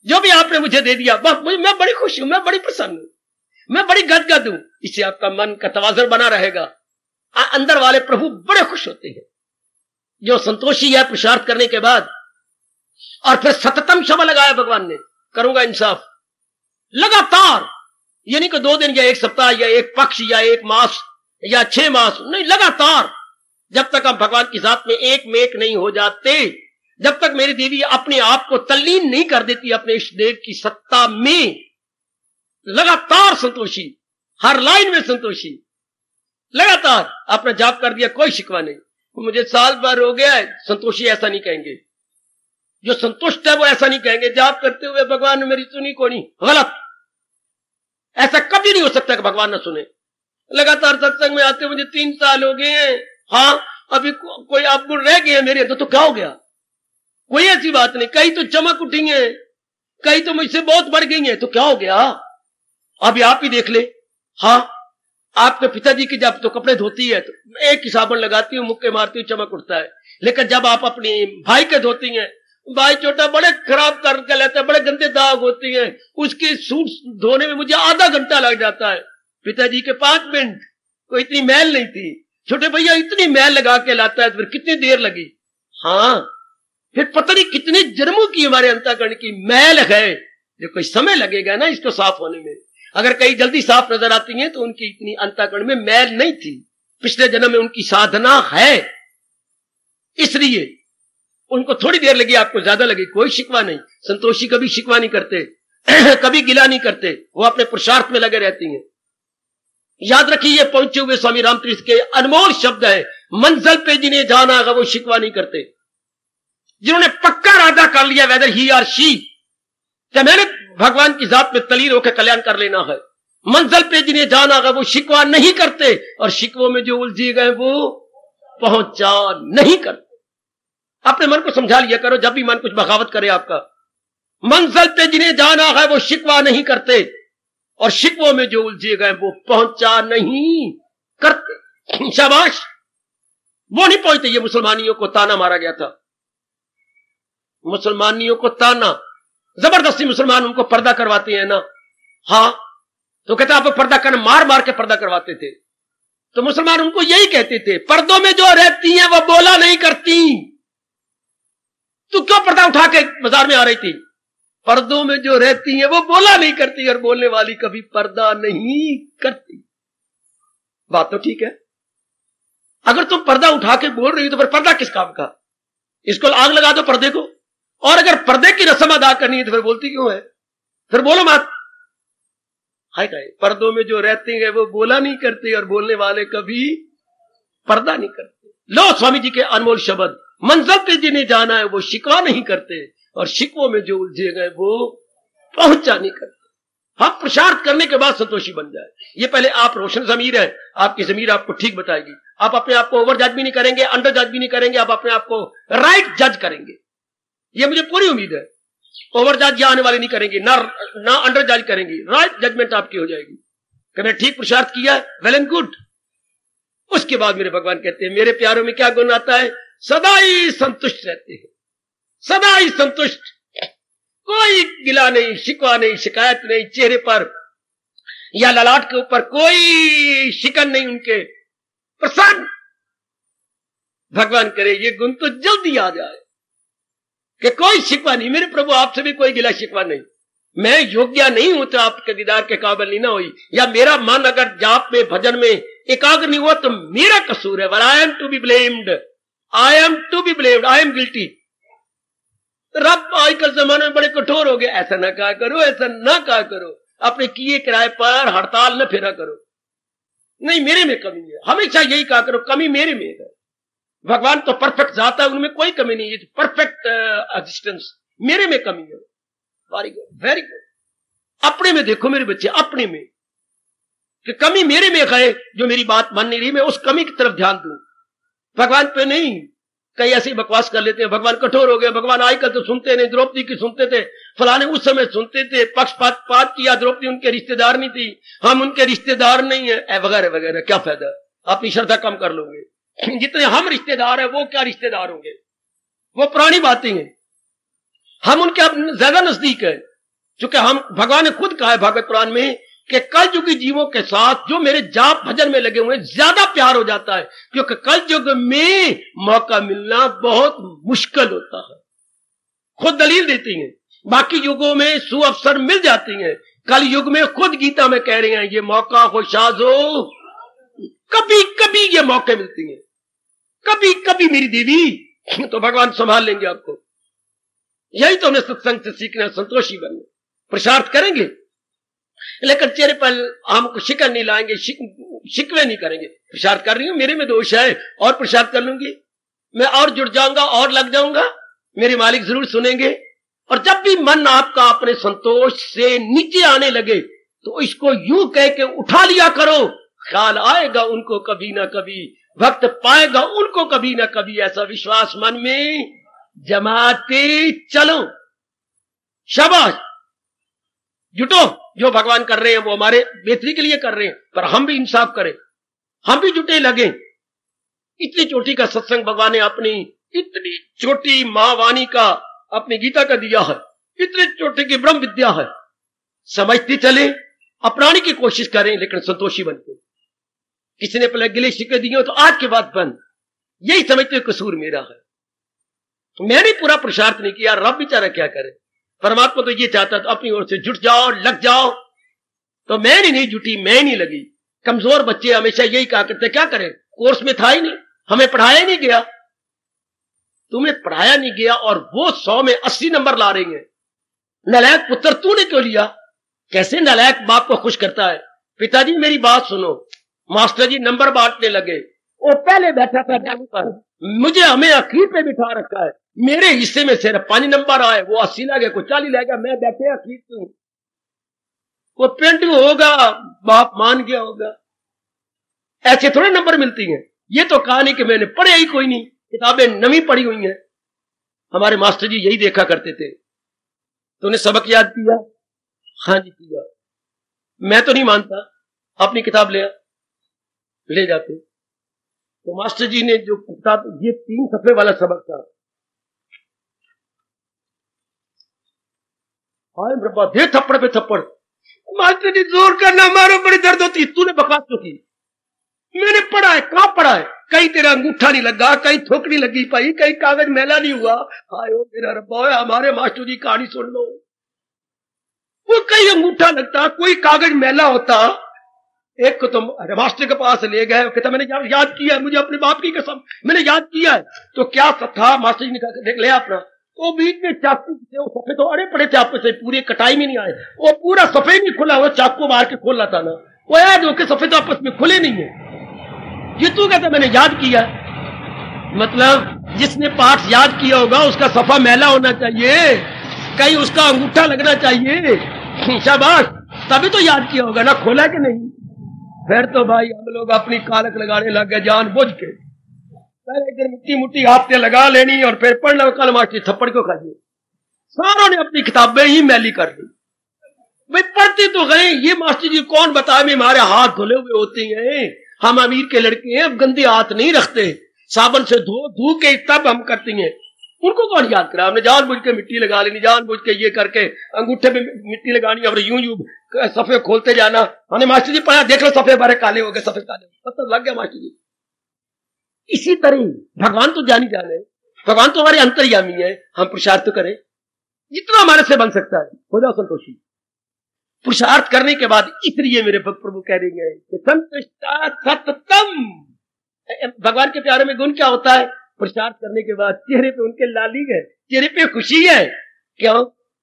जो भी आपने मुझे दे दिया, मैं बड़ी खुश हूं, मैं बड़ी प्रसन्न हूं, मैं बड़ी गदगद हूं। इससे आपका मन का तवाज़ुन बना रहेगा। अंदर वाले प्रभु बड़े खुश होते हैं जो संतोषी है पुरुषार्थ करने के बाद। और फिर सततम शब्द लगाया भगवान ने, करूंगा इंसाफ, लगातार, यानी कि 2 दिन या 1 सप्ताह या 1 पक्ष या 1 मास या 6 मास नहीं, लगातार, जब तक हम भगवान की जात में एक नहीं हो जाते, जब तक मेरी देवी अपने आप को तल्लीन नहीं कर देती अपने इष्ट देव की सत्ता में, लगातार संतोषी, हर लाइन में संतोषी, लगातार अपना जाप कर दिया, कोई शिकवा नहीं, मुझे साल भर हो गया है, संतोषी ऐसा नहीं कहेंगे। जो संतुष्ट है वो ऐसा नहीं कहेंगे, जाप करते हुए भगवान ने मेरी सुनी को नहीं, गलत, ऐसा कभी नहीं हो सकता कि भगवान ना सुने। लगातार सत्संग में आते मुझे 3 साल हो गए हैं, हाँ अभी कोई आप गुण रह गए हैं मेरे अंदर, तो क्या हो गया? कोई ऐसी बात नहीं, कहीं तो चमक उठी है, कहीं तो मुझसे बहुत बढ़ गई है, तो क्या हो गया? अभी आप ही देख ले, हाँ आपके पिताजी की जब तो कपड़े धोती है तो एक ही साबुन लगाती हूँ, मुक्के मारती हूँ, चमक उठता है। लेकिन जब आप अपने भाई के धोती हैं, भाई छोटा बड़े खराब करके लेता है, बड़े गंदे दाग होती हैं, उसके सूट धोने में मुझे आधा घंटा लग जाता है, पिताजी के 5 मिनट, कोई इतनी मैल नहीं थी, छोटे भैया इतनी मैल लगा के लाता है, तो फिर कितनी देर लगी? हाँ, फिर पता नहीं कितने जन्मों की हमारे अंतःकरण की मैल है, जो कोई समय लगेगा ना इसको साफ होने में। अगर कहीं जल्दी साफ नजर आती हैं तो उनकी इतनी अंतःकरण में मैल नहीं थी, पिछले जन्म में उनकी साधना है, इसलिए उनको थोड़ी देर लगी, आपको ज्यादा लगी, कोई शिकवा नहीं। संतोषी कभी शिकवा नहीं करते कभी गिला नहीं करते, वो अपने पुरुषार्थ में लगे रहती हैं। याद रखिए, ये पहुंचे हुए स्वामी रामतीर्थ के अनमोल शब्द है, मंजिल पे जिन्हें जाना होगा वो शिकवा नहीं करते। जिन्होंने पक्का इरादा कर लिया वेदर ही और शी, क्या मैंने भगवान की जात में तलीन होकर कल्याण कर लेना है, मंजिल पे जिन्हें जाना होगा वो शिकवा नहीं करते, और शिकवों में जो उलझे गए वो पहुंचा नहीं करते। अपने मन को समझा लिया करो, जब भी मन कुछ बगावत करे आपका, मंजिल पे जिन्हें जाना है वो शिकवा नहीं करते, और शिकवों में जो उलझे गए वो पहुंचा नहीं करते। शाबाश, वो नहीं पहुंचते। ये मुसलमानियों को ताना मारा गया था, मुसलमानियों को ताना, जबरदस्ती मुसलमान उनको पर्दा करवाते हैं ना, हाँ तो कहते आप पर्दा कर, मार मार के पर्दा करवाते थे, तो मुसलमान उनको यही कहते थे, पर्दों में जो रहती हैं वो बोला नहीं करती। तू क्यों पर्दा उठा के बाजार में आ रही थी? पर्दों में जो रहती हैं वो बोला नहीं करती, और बोलने वाली कभी पर्दा नहीं करती। बात तो ठीक है, अगर तुम पर्दा उठा के बोल रही हो तो फिर पर्दा किस काम का? इसको आग लगा दो पर्दे को, और अगर पर्दे की रस्म अदा करनी है तो फिर बोलती क्यों है? फिर बोलो मत। हाय काय, पर्दों में जो रहते हैं वो बोला नहीं करते, और बोलने वाले कभी पर्दा नहीं करते। लो स्वामी जी के अनमोल शब्द, मंजिल पे जिन्हें जाना है वो शिकवा नहीं करते, और शिकवों में जो उलझे गए वो पहुंचा नहीं करते। हाँ, पुरुषार्थ करने के बाद संतोषी बन जाए। ये पहले आप रोशन जमीर है, आपकी जमीर आपको ठीक बताएगी। आप अपने आप को ओवर जज भी नहीं करेंगे, अंडर जज भी नहीं करेंगे, आप अपने आप को राइट जज करेंगे, ये मुझे पूरी उम्मीद है। ओवर जज या आने वाले नहीं करेंगे, ना अंडर जज करेंगे, राइट जजमेंट आपकी हो जाएगी कि मैंने ठीक पुरुषार्थ किया, वेल एंड गुड। उसके बाद मेरे भगवान कहते हैं, मेरे प्यारों में क्या गुण आता है? सदा ही संतुष्ट रहते हैं, सदा ही संतुष्ट, कोई गिला नहीं, शिकवा नहीं, शिकायत नहीं, चेहरे पर या ललाट के ऊपर कोई शिकन नहीं उनके, प्रसन्न। भगवान करे ये गुण तो जल्दी आ जाए कि कोई शिकवा नहीं, मेरे प्रभु आपसे भी कोई गिला शिकवा नहीं, मैं योग्य नहीं हूं तो आपके दीदार के काबिल नहीं ना हुई, या मेरा मन अगर जाप में भजन में एकाग्र नहीं हुआ तो मेरा कसूर है। I am to be blamed, I am to be blamed, I am guilty. रब आजकल जमाने में बड़े कठोर हो गए, ऐसा ना कहा करो, ऐसा ना कहा करो, अपने किए किराए पर हड़ताल न फेरा करो, नहीं मेरे में कमी है, हमेशा यही कहा करो कमी मेरे में है। भगवान तो परफेक्ट जाता है, उनमें कोई कमी नहीं है, परफेक्ट एग्जिस्टेंस, मेरे में कमी है। Very good, very good. अपने में देखो मेरे बच्चे, अपने में कि कमी मेरे में है, जो मेरी बात मान नहीं रही, मैं उस कमी की तरफ ध्यान दूं, भगवान पे नहीं। कई ऐसी बकवास कर लेते हैं, भगवान कठोर हो गए, भगवान आजकल तो सुनते नहीं, द्रौपदी की सुनते थे, फलाने उस समय सुनते थे, पक्षपात किया, द्रौपदी उनके रिश्तेदार नहीं थी, हम उनके रिश्तेदार नहीं है, वगैरह वगैरह। क्या फायदा, अपनी श्रद्धा कम कर लोगे। जितने हम रिश्तेदार है वो क्या रिश्तेदार होंगे, वो पुरानी बातें हैं, हम उनके ज्यादा नजदीक है। क्योंकि हम, भगवान ने खुद कहा है भागवत पुराण में कि कल युगी जीवों के साथ जो मेरे जाप भजन में लगे हुए ज्यादा प्यार हो जाता है, क्योंकि कल युग में मौका मिलना बहुत मुश्किल होता है। खुद दलील देती हैं, बाकी युगों में सुअवसर मिल जाती हैं, कल युग में खुद गीता में कह रहे हैं ये मौका खुशाज हो, कभी कभी ये मौके मिलती हैं, कभी कभी मेरी देवी, तो भगवान संभाल लेंगे आपको। यही तो हमें सत्संग से सीखना, संतोषी बनना, पुरुषार्थ करेंगे लेकिन चेहरे पर हमको शिकन नहीं लाएंगे, शिकवे नहीं करेंगे। पुरुषार्थ कर रही हूं, मेरे में दोष है, और पुरुषार्थ कर लूंगी, मैं और जुड़ जाऊंगा और लग जाऊंगा, मेरे मालिक जरूर सुनेंगे। और जब भी मन आपका अपने संतोष से नीचे आने लगे तो इसको यूं कह के उठा लिया करो, ख्याल आएगा उनको कभी ना कभी, भक्त पाएगा उनको कभी ना कभी, ऐसा विश्वास मन में जमाते चलो। शाबाश, जुटो, जो भगवान कर रहे हैं वो हमारे बेहतरी के लिए कर रहे हैं, पर हम भी इंसाफ करें, हम भी जुटे लगे। इतनी चोटी का सत्संग भगवान ने अपनी, इतनी छोटी मां वाणी का अपनी गीता का दिया है, इतनी छोटी की ब्रह्म विद्या है, समझते चले, अपनाने की कोशिश करें, लेकिन संतोषी बनते। किसी ने पहले गिले शिकवे दिए तो आज के बाद बंद, यही समझते कसूर मेरा है, तो मैंने पूरा पुरुषार्थ नहीं किया, रब बेचारा क्या करे। परमात्मा तो ये चाहता तो अपनी ओर से जुट जाओ, लग जाओ, तो मैं नहीं जुटी, मैं नहीं लगी। कमजोर बच्चे हमेशा यही कहा करते, क्या करें, कोर्स में था ही नहीं, हमें पढ़ाया नहीं गया। तुम्हें पढ़ाया नहीं गया और वो 100 में 80 नंबर ला रही है, नालायक पुत्र तूने क्यों लिया। कैसे नालायक बाप को खुश करता है, पिताजी मेरी बात सुनो, मास्टर जी नंबर बांटने लगे, वो पहले बैठा था डेमो पर, मुझे हमें आखिर पे बिठा रखा है, मेरे हिस्से में सिर्फ 5 नंबर आए, वो 80 लगे, कोई 40 लगे, मैं बैठे आखिर क्यों। वो पेंट होगा, बाप मान गया होगा, ऐसे थोड़े नंबर मिलती हैं। ये तो कहा नहीं कि मैंने पढ़े ही कोई नहीं, किताबें नवी पढ़ी हुई हैं। हमारे मास्टर जी यही देखा करते थे, तो उन्हें सबक याद किया, हाँ जी किया, मैं तो नहीं मानता, अपनी किताब ले जाते। तो मास्टर जी ने जो किताब, ये 3 सफे वाला सबक था, हाय ब्रह्मा, दे थप्पड़ पे थप्पड़, मास्टर जी जोर करना, मारो, बड़ी दर्द होती, तूने बकवास तो की, मैंने पढ़ा है, कहां पढ़ा है, कहीं तेरा अंगूठा नहीं लगा, कहीं थोकड़ी लगी पाई, कहीं कागज मैला नहीं हुआ। हाय ओ मेरा रब्बा, हमारे मास्टर जी कहानी सुन लो, वो कहीं अंगूठा लगता, कोई कागज मैला होता। एक को तो मास्टर के पास ले गए, कहता मैंने याद किया, मुझे अपने बाप की कसम, मैंने याद किया है। तो क्या था, मास्टर जी ने कहा देख ले अपना, तो बीच में चाकू से वो सफे तो अड़े पड़े थे आपस से, पूरे कटाई में नहीं आए, वो पूरा सफेद नहीं खुला हुआ, चाकू मार के खोल था ना, वो याद होके सफेद तो आपस में खुले नहीं है। ये तू कहता मैंने याद किया, मतलब जिसने पाठ याद किया होगा उसका सफा मैला होना चाहिए, कहीं उसका अंगूठा लगना चाहिए, शाबाश, तभी तो याद किया होगा ना, खोला कि नहीं। फिर तो भाई हम लोग अपनी कालक लगाने लग गए जानबूझ के, पहले एक दिन मुट्ठी मुट्ठी हाथ से लगा लेनी और फिर पढ़ना, कल मास्टर थप्पड़ को खा दिए। सारों ने अपनी किताबें ही मैली कर दी। भाई पढ़ते तो गए, ये मास्टर जी कौन बताए, हमारे हाथ धुले हुए होते हैं, हम अमीर के लड़के हैं, अब गंदे हाथ नहीं रखते, साबुन से धो के तब हम करते हैं। उनको कौन याद करा? हमने जानबूझ के मिट्टी लगा लेनी, जानबूझ के ये करके अंगूठे में मिट्टी लगानी और यूं यूं सफे खोलते जाना। हमने मास्टर जी पढ़ा, देख लो सफे बारे काले हो गए, सफे काले, पता लग गया मास्टर जी। इसी तरह भगवान तो जानी जाने, भगवान तो हमारे अंतर्यामी है। हम पुरुषार्थ करें जितना हमारे से बन सकता है, हो जाओ संतोषी। पुरुषार्थ करने के बाद इसलिए मेरे प्रभु कह रहे हैं कि संतुष्टा सततम। भगवान के प्यारे में गुण क्या होता है? पुरुषार्थ करने के बाद चेहरे पे उनके लाली है, चेहरे पे खुशी है। क्यों?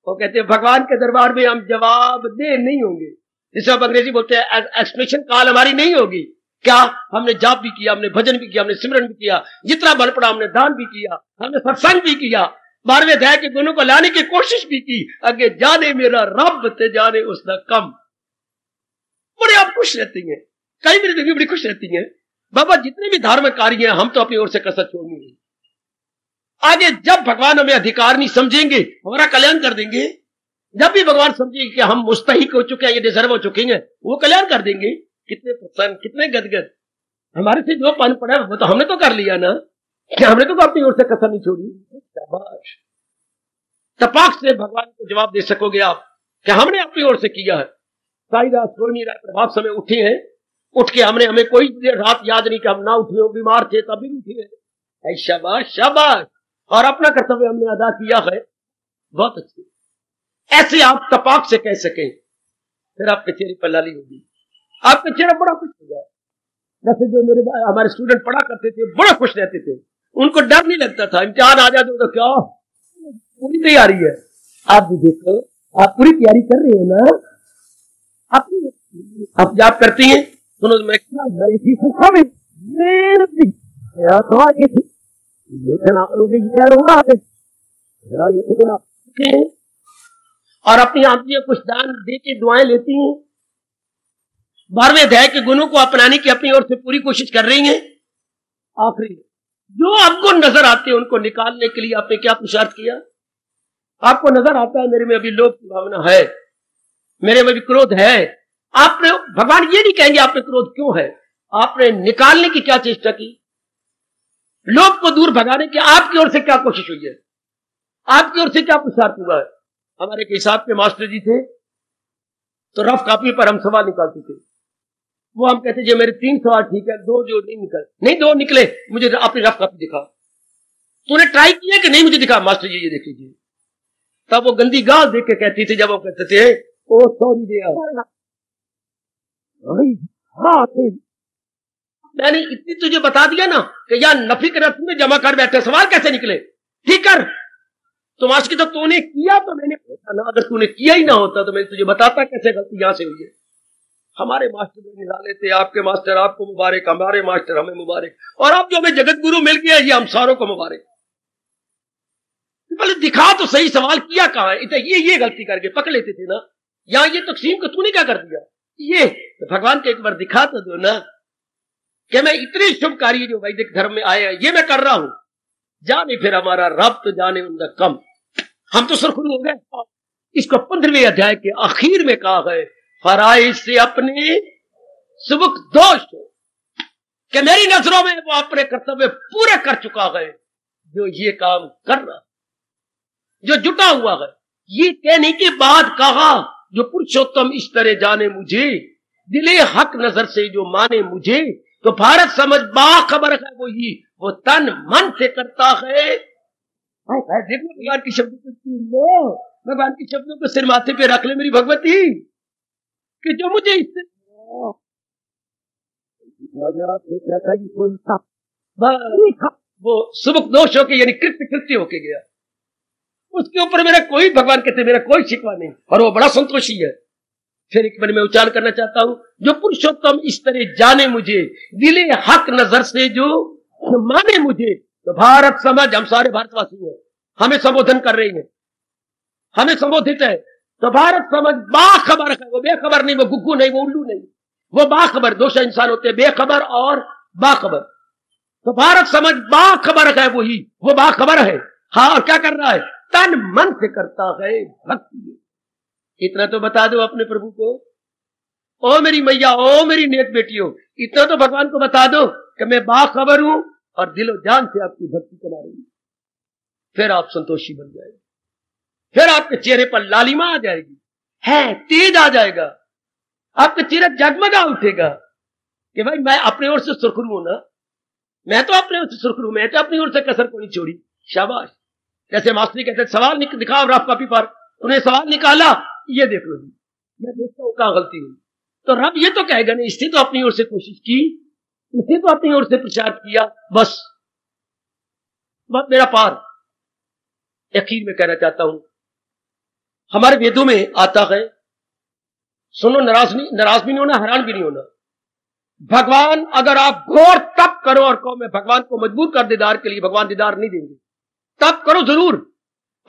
वो कहते हैं भगवान के दरबार में हम जवाब दे नहीं होंगे, जिसे आप अंग्रेजी बोलते हैं एक्सप्रेशन कॉल हमारी नहीं होगी। क्या? हमने जाप भी किया, हमने भजन भी किया, हमने सिमरन भी किया, जितना बल पड़ा हमने दान भी किया, हमने सत्संग भी किया, 12वें अध्याय के गुणों को लाने की कोशिश भी की। आगे जाने मेरा रब ते जाने उसका कम। बड़े आप खुश रहती हैं, कई मेरी बीवी बड़ी खुश रहती हैं। बाबा जितने भी धार्मिक कार्य हैं हम तो अपनी ओर से कसर छोड़नी नहीं। आगे जब भगवान हमें अधिकार नहीं समझेंगे, हमारा कल्याण कर देंगे। जब भी भगवान समझेंगे कि हम मुस्तहिक हो चुके हैं, ये डिजर्व हो चुके हैं, वो कल्याण कर देंगे। कितने प्रसन्न, कितने गदगद। हमारे से जो पन पड़ा वो तो हमने तो कर लिया ना, हमने तो अपनी ओर से कसर नहीं छोड़ी। शाबाश। तपाक से भगवान को जवाब दे सकोगे आप कि हमने अपनी ओर से किया है। साई रात सोनी रात प्रभात समय उठे हैं, उठ के हमें कोई रात याद नहीं कि हम ना उठे हो, बीमार थे तभी उठे हैं। शाबाश शाबाश। और अपना कर्तव्य हमने अदा किया है, बहुत अच्छे। ऐसे आप तपाक से कह सकें, फिर आपके चेहरे पर लाली होगी, आपका चेहरा बड़ा खुश होगा। जैसे जो हमारे स्टूडेंट पढ़ा करते थे बड़ा खुश रहते थे, उनको डर नहीं लगता था। इम्तिहान आ जाते तो क्या पूरी तैयारी है। आप भी देखो, आप पूरी तैयारी कर रहे हैं ना, आप जाप करती हैं, सुनो मैं और अपनी आंखों कुछ दान दे के दुआएं लेती हैं। 12वें अध्याय के गुणों को अपनाने की अपनी ओर से पूरी कोशिश कर रही हैं। आखिरी जो आपको नजर आते हैं उनको निकालने के लिए आपने क्या पुरुषार्थ किया? आपको नजर आता है मेरे में अभी लोभ की भावना है, मेरे में भी क्रोध है। आपने, भगवान ये नहीं कहेंगे आप में क्रोध क्यों है, आपने निकालने की क्या चेष्टा की? लोभ को दूर भगाने की आपकी ओर से क्या कोशिश हुई है? आपकी ओर से क्या पुरुषार्थ हुआ है? हमारे के हिसाब के मास्टर जी थे, तो रफ कॉपी पर हम सवाल निकालते थे। वो हम कहते जी मेरे 3 सवाल ठीक है, 2 जो नहीं 2 निकले, मुझे अपनी रफ कॉपी दिखा। तूने ट्राई किया कि नहीं? मुझे दिखा। मास्टर जी ये देख लीजिए। तब वो गंदी गाल देख के कहती थी, जब वो कहते थे ओ सॉरी दिया, मैंने इतनी तुझे बता दिया ना कि यार नफी कर तूने जमा कर बैठे, सवाल कैसे निकले? ठीक कर। तो मास्टर की तो तूने किया तो मैंने पूछा ना, अगर तूने किया ही ना होता तो मैं तुझे बताता कैसे गलती यहां से हुई है। हमारे मास्टर में निराले थे, आपके मास्टर आपको मुबारक, हमारे मास्टर हमें मुबारक, और अब जो हमें जगत गुरु मिल गया ये हम सारों को मुबारक। पहले दिखा तो सही, सवाल किया कहां है? ये गलती करके पकड़ लेते थे ना, यहां ये तकसीम को तूने क्या कर दिया? ये तो भगवान के एक बार दिखा तो दो ना कि मैं इतने शुभ कार्य जो वैदिक धर्म में आए हैं ये मैं कर रहा हूं। जाने फिर हमारा रब तो जाने उनका कम। हम तो सुरखरू हो गए। इसको 15वें अध्याय के आखिर में कहा है, फराइज से अपने सुबुक दोष कि मेरी नजरों में वो अपने कर्तव्य पूरे कर चुका है, जो ये काम कर रहा, जो जुटा हुआ है। ये कहने के बाद कहा, जो पुरुषोत्तम इस तरह जाने मुझे, दिले हक नजर से जो माने मुझे, तो भारत समझ बाखबर है वो ही, वो तन मन से करता है। देखो भगवान की शब्दों को, भगवान की शब्दों को सिर माथे पे रख ले मेरी भगवती, कि जो मुझे इससे वो सुबुक दोष होके यानी कृत्य होके गया, उसके ऊपर मेरा कोई, भगवान कहते मेरा कोई शिकवा नहीं, और वो बड़ा संतोषी है। फिर एक बार मैं उच्चारण करना चाहता हूं, जो पुरुषोत्तम इस तरह जाने मुझे, दिले हक नजर से जो माने मुझे, तो भारत समझ, हम सारे भारतवासी हैं, हमें संबोधन कर रहे हैं, हमें संबोधित है, तो भारत समझ बाखबर है। वो बेखबर नहीं, वो गुग्गू नहीं, वो उल्लू नहीं, वो बाखबर। 2 इंसान होते हैं, बेखबर और बाखबर। तो भारत समझ बाखबर है वही, वो बाखबर है। हाँ, और क्या कर रहा है? तन मन से करता है भक्ति। इतना तो बता दो अपने प्रभु को, ओ मेरी मैया, ओ मेरी नेक बेटियों, इतना तो भगवान को बता दो कि मैं बाखबर हूं और दिलो जान से आपकी भक्ति करा रही हूं। फिर आप संतोषी बन जाएंगे, फिर आपके चेहरे पर लालिमा आ जाएगी, है तेज आ जाएगा, आपका चेहरा जगमगा उठेगा कि भाई मैं अपनी ओर से सुरखरू हूं ना, मैं तो अपने ओर से सुरखरू, मैं तो अपनी ओर से कसर को नहीं छोड़ी। शाबाश। जैसे मास्टरी कहते सवाल दिखाओ रफ कॉपी पर, उन्हें सवाल निकाला, ये देख लो जी, मैं देखता हूं कहां गलती हुई। तो रब ये तो कहेगा नहीं, इसने तो अपनी ओर से कोशिश की, इसने तो अपनी ओर से प्रचार किया, बस मेरा पार। आखिर में कहना चाहता हूं, हमारे वेदों में आता है, सुनो, नाराज भी नहीं होना, हैरान भी नहीं होना। भगवान, अगर आप घोर तप करो और कहो मैं भगवान को मजबूर कर दीदार के लिए, भगवान दीदार नहीं देंगे। तप करो जरूर,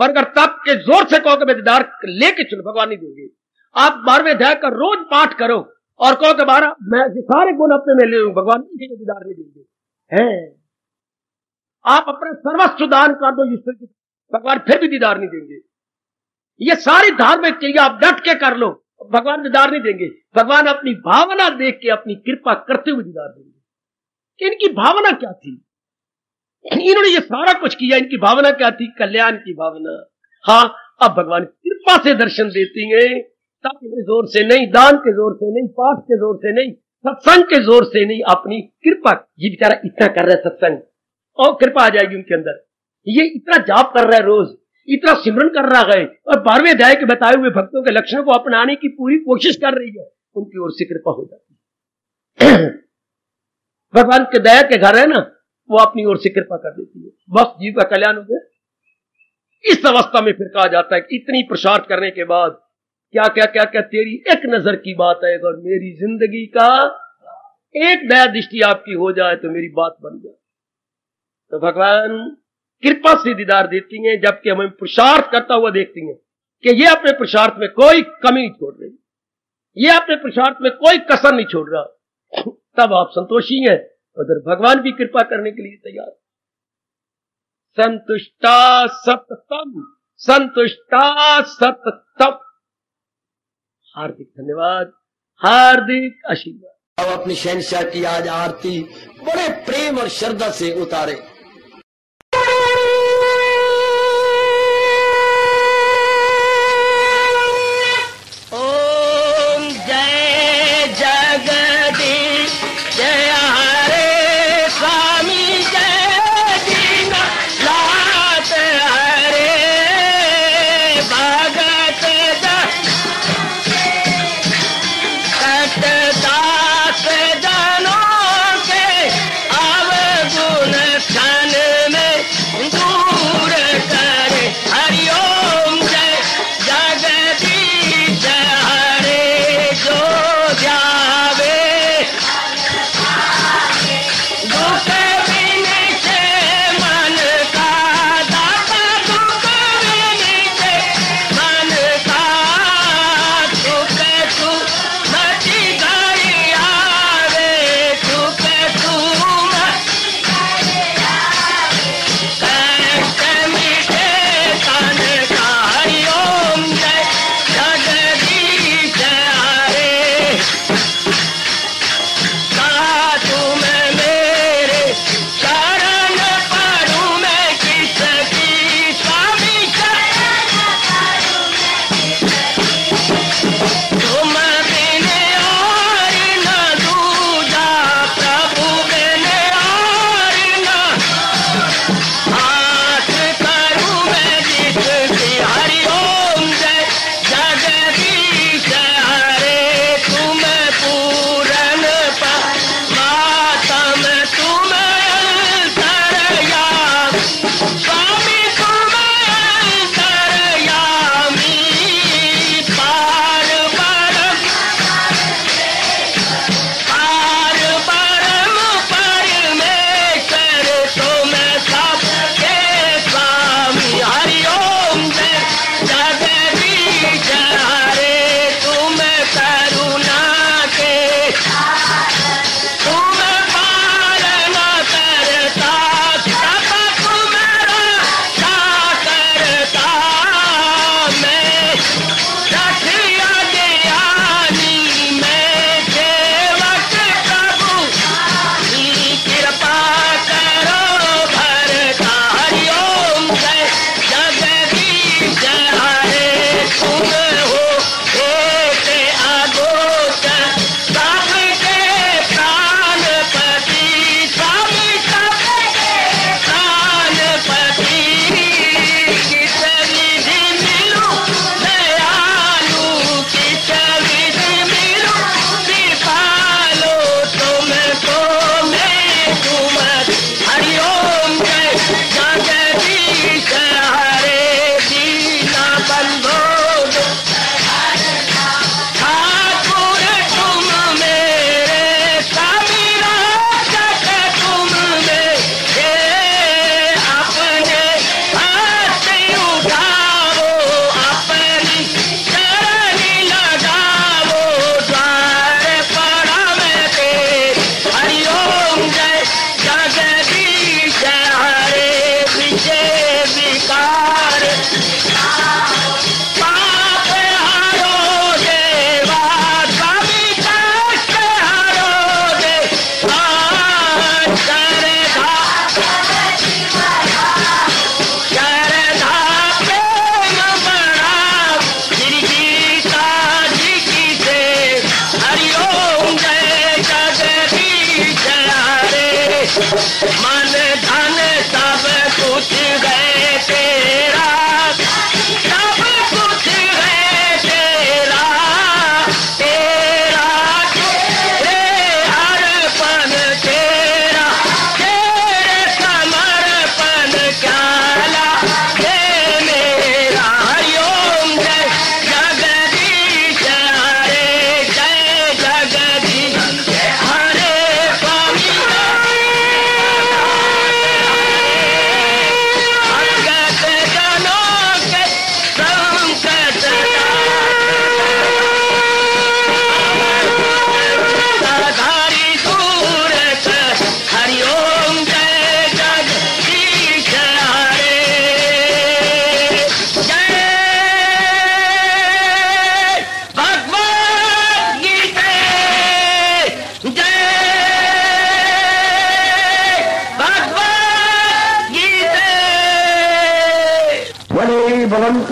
पर अगर तप के जोर से कहो कि मैं दीदार लेके चलो, भगवान नहीं देंगे। आप 12वें अध्याय का रोज पाठ करो और कहो कि 12 मैं सारे गुण अपने में ले लूं, भगवान दीदार नहीं देंगे। हैं आप अपना सर्वस्व दान कर दो ईश्वर की, भगवान फिर भी दीदार नहीं देंगे। ये सारी धार्मिक क्रिया आप डट के कर लो, भगवान दीदार नहीं देंगे। भगवान अपनी भावना देख के अपनी कृपा करते हुए दीदार देंगे कि इनकी भावना क्या थी, इन्होंने ये सारा कुछ किया, इनकी भावना क्या थी, कल्याण की भावना। हाँ, अब भगवान कृपा से दर्शन देती है, तप के जोर से नहीं, दान के जोर से नहीं, पाठ के जोर से नहीं, सत्संग के जोर से नहीं, अपनी कृपा। ये बेचारा इतना कर रहा है सत्संग, और कृपा आ जाएगी उनके अंदर। ये इतना जाप कर रहा है रोज, इतना सिमरन कर रहा है, और 12वें अध्याय के बताए हुए भक्तों के लक्षणों को अपनाने की पूरी कोशिश कर रही है, उनकी ओर से कृपा हो जाती है। भगवान के दया के घर है ना, वो अपनी ओर से कृपा कर देती है, बस जीव का कल्याण हो गया। इस अवस्था में फिर कहा जाता है कि इतनी पुरुषार्थ करने के बाद क्या क्या क्या क्या तेरी एक नजर की बात है, अगर मेरी जिंदगी का एक दया दृष्टि आपकी हो जाए तो मेरी बात बन जाए। तो भगवान कृपा से दीदार देती हैं, जबकि हमें पुरुषार्थ करता हुआ देखती हैं कि ये अपने पुरुषार्थ में कोई कमी नहीं छोड़ रही, ये अपने पुरुषार्थ में कोई कसर नहीं छोड़ रहा। तब आप संतोषी हैं, उधर भगवान भी कृपा करने के लिए तैयार। संतुष्टा सततम, संतुष्टा सततम। हार्दिक धन्यवाद, हार्दिक आशीर्वाद। अब अपनी शहंशाह की आज आरती बड़े प्रेम और श्रद्धा से उतारे। ओम जय जगदीश जय हरे स्वामी जय दीननाथ हरे भगत सतदास जनों के अवगुण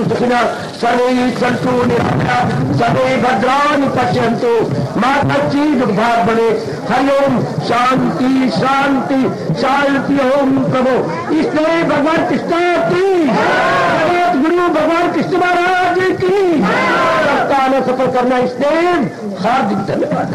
भद्राणि सुखिनः सर्वे सन्तु निरामयाः सर्वे भद्राणि पश्यन्तु मा कश्चित् दुर्भाग् भवेत्। हरि ओम शांति शांति शांति। ओम प्रभु इसलिए भगवान कृष्ण की जगत गुरु भगवान कृष्ण महाराज की सप्ताह में सफल करना इसलिए हार्दिक धन्यवाद।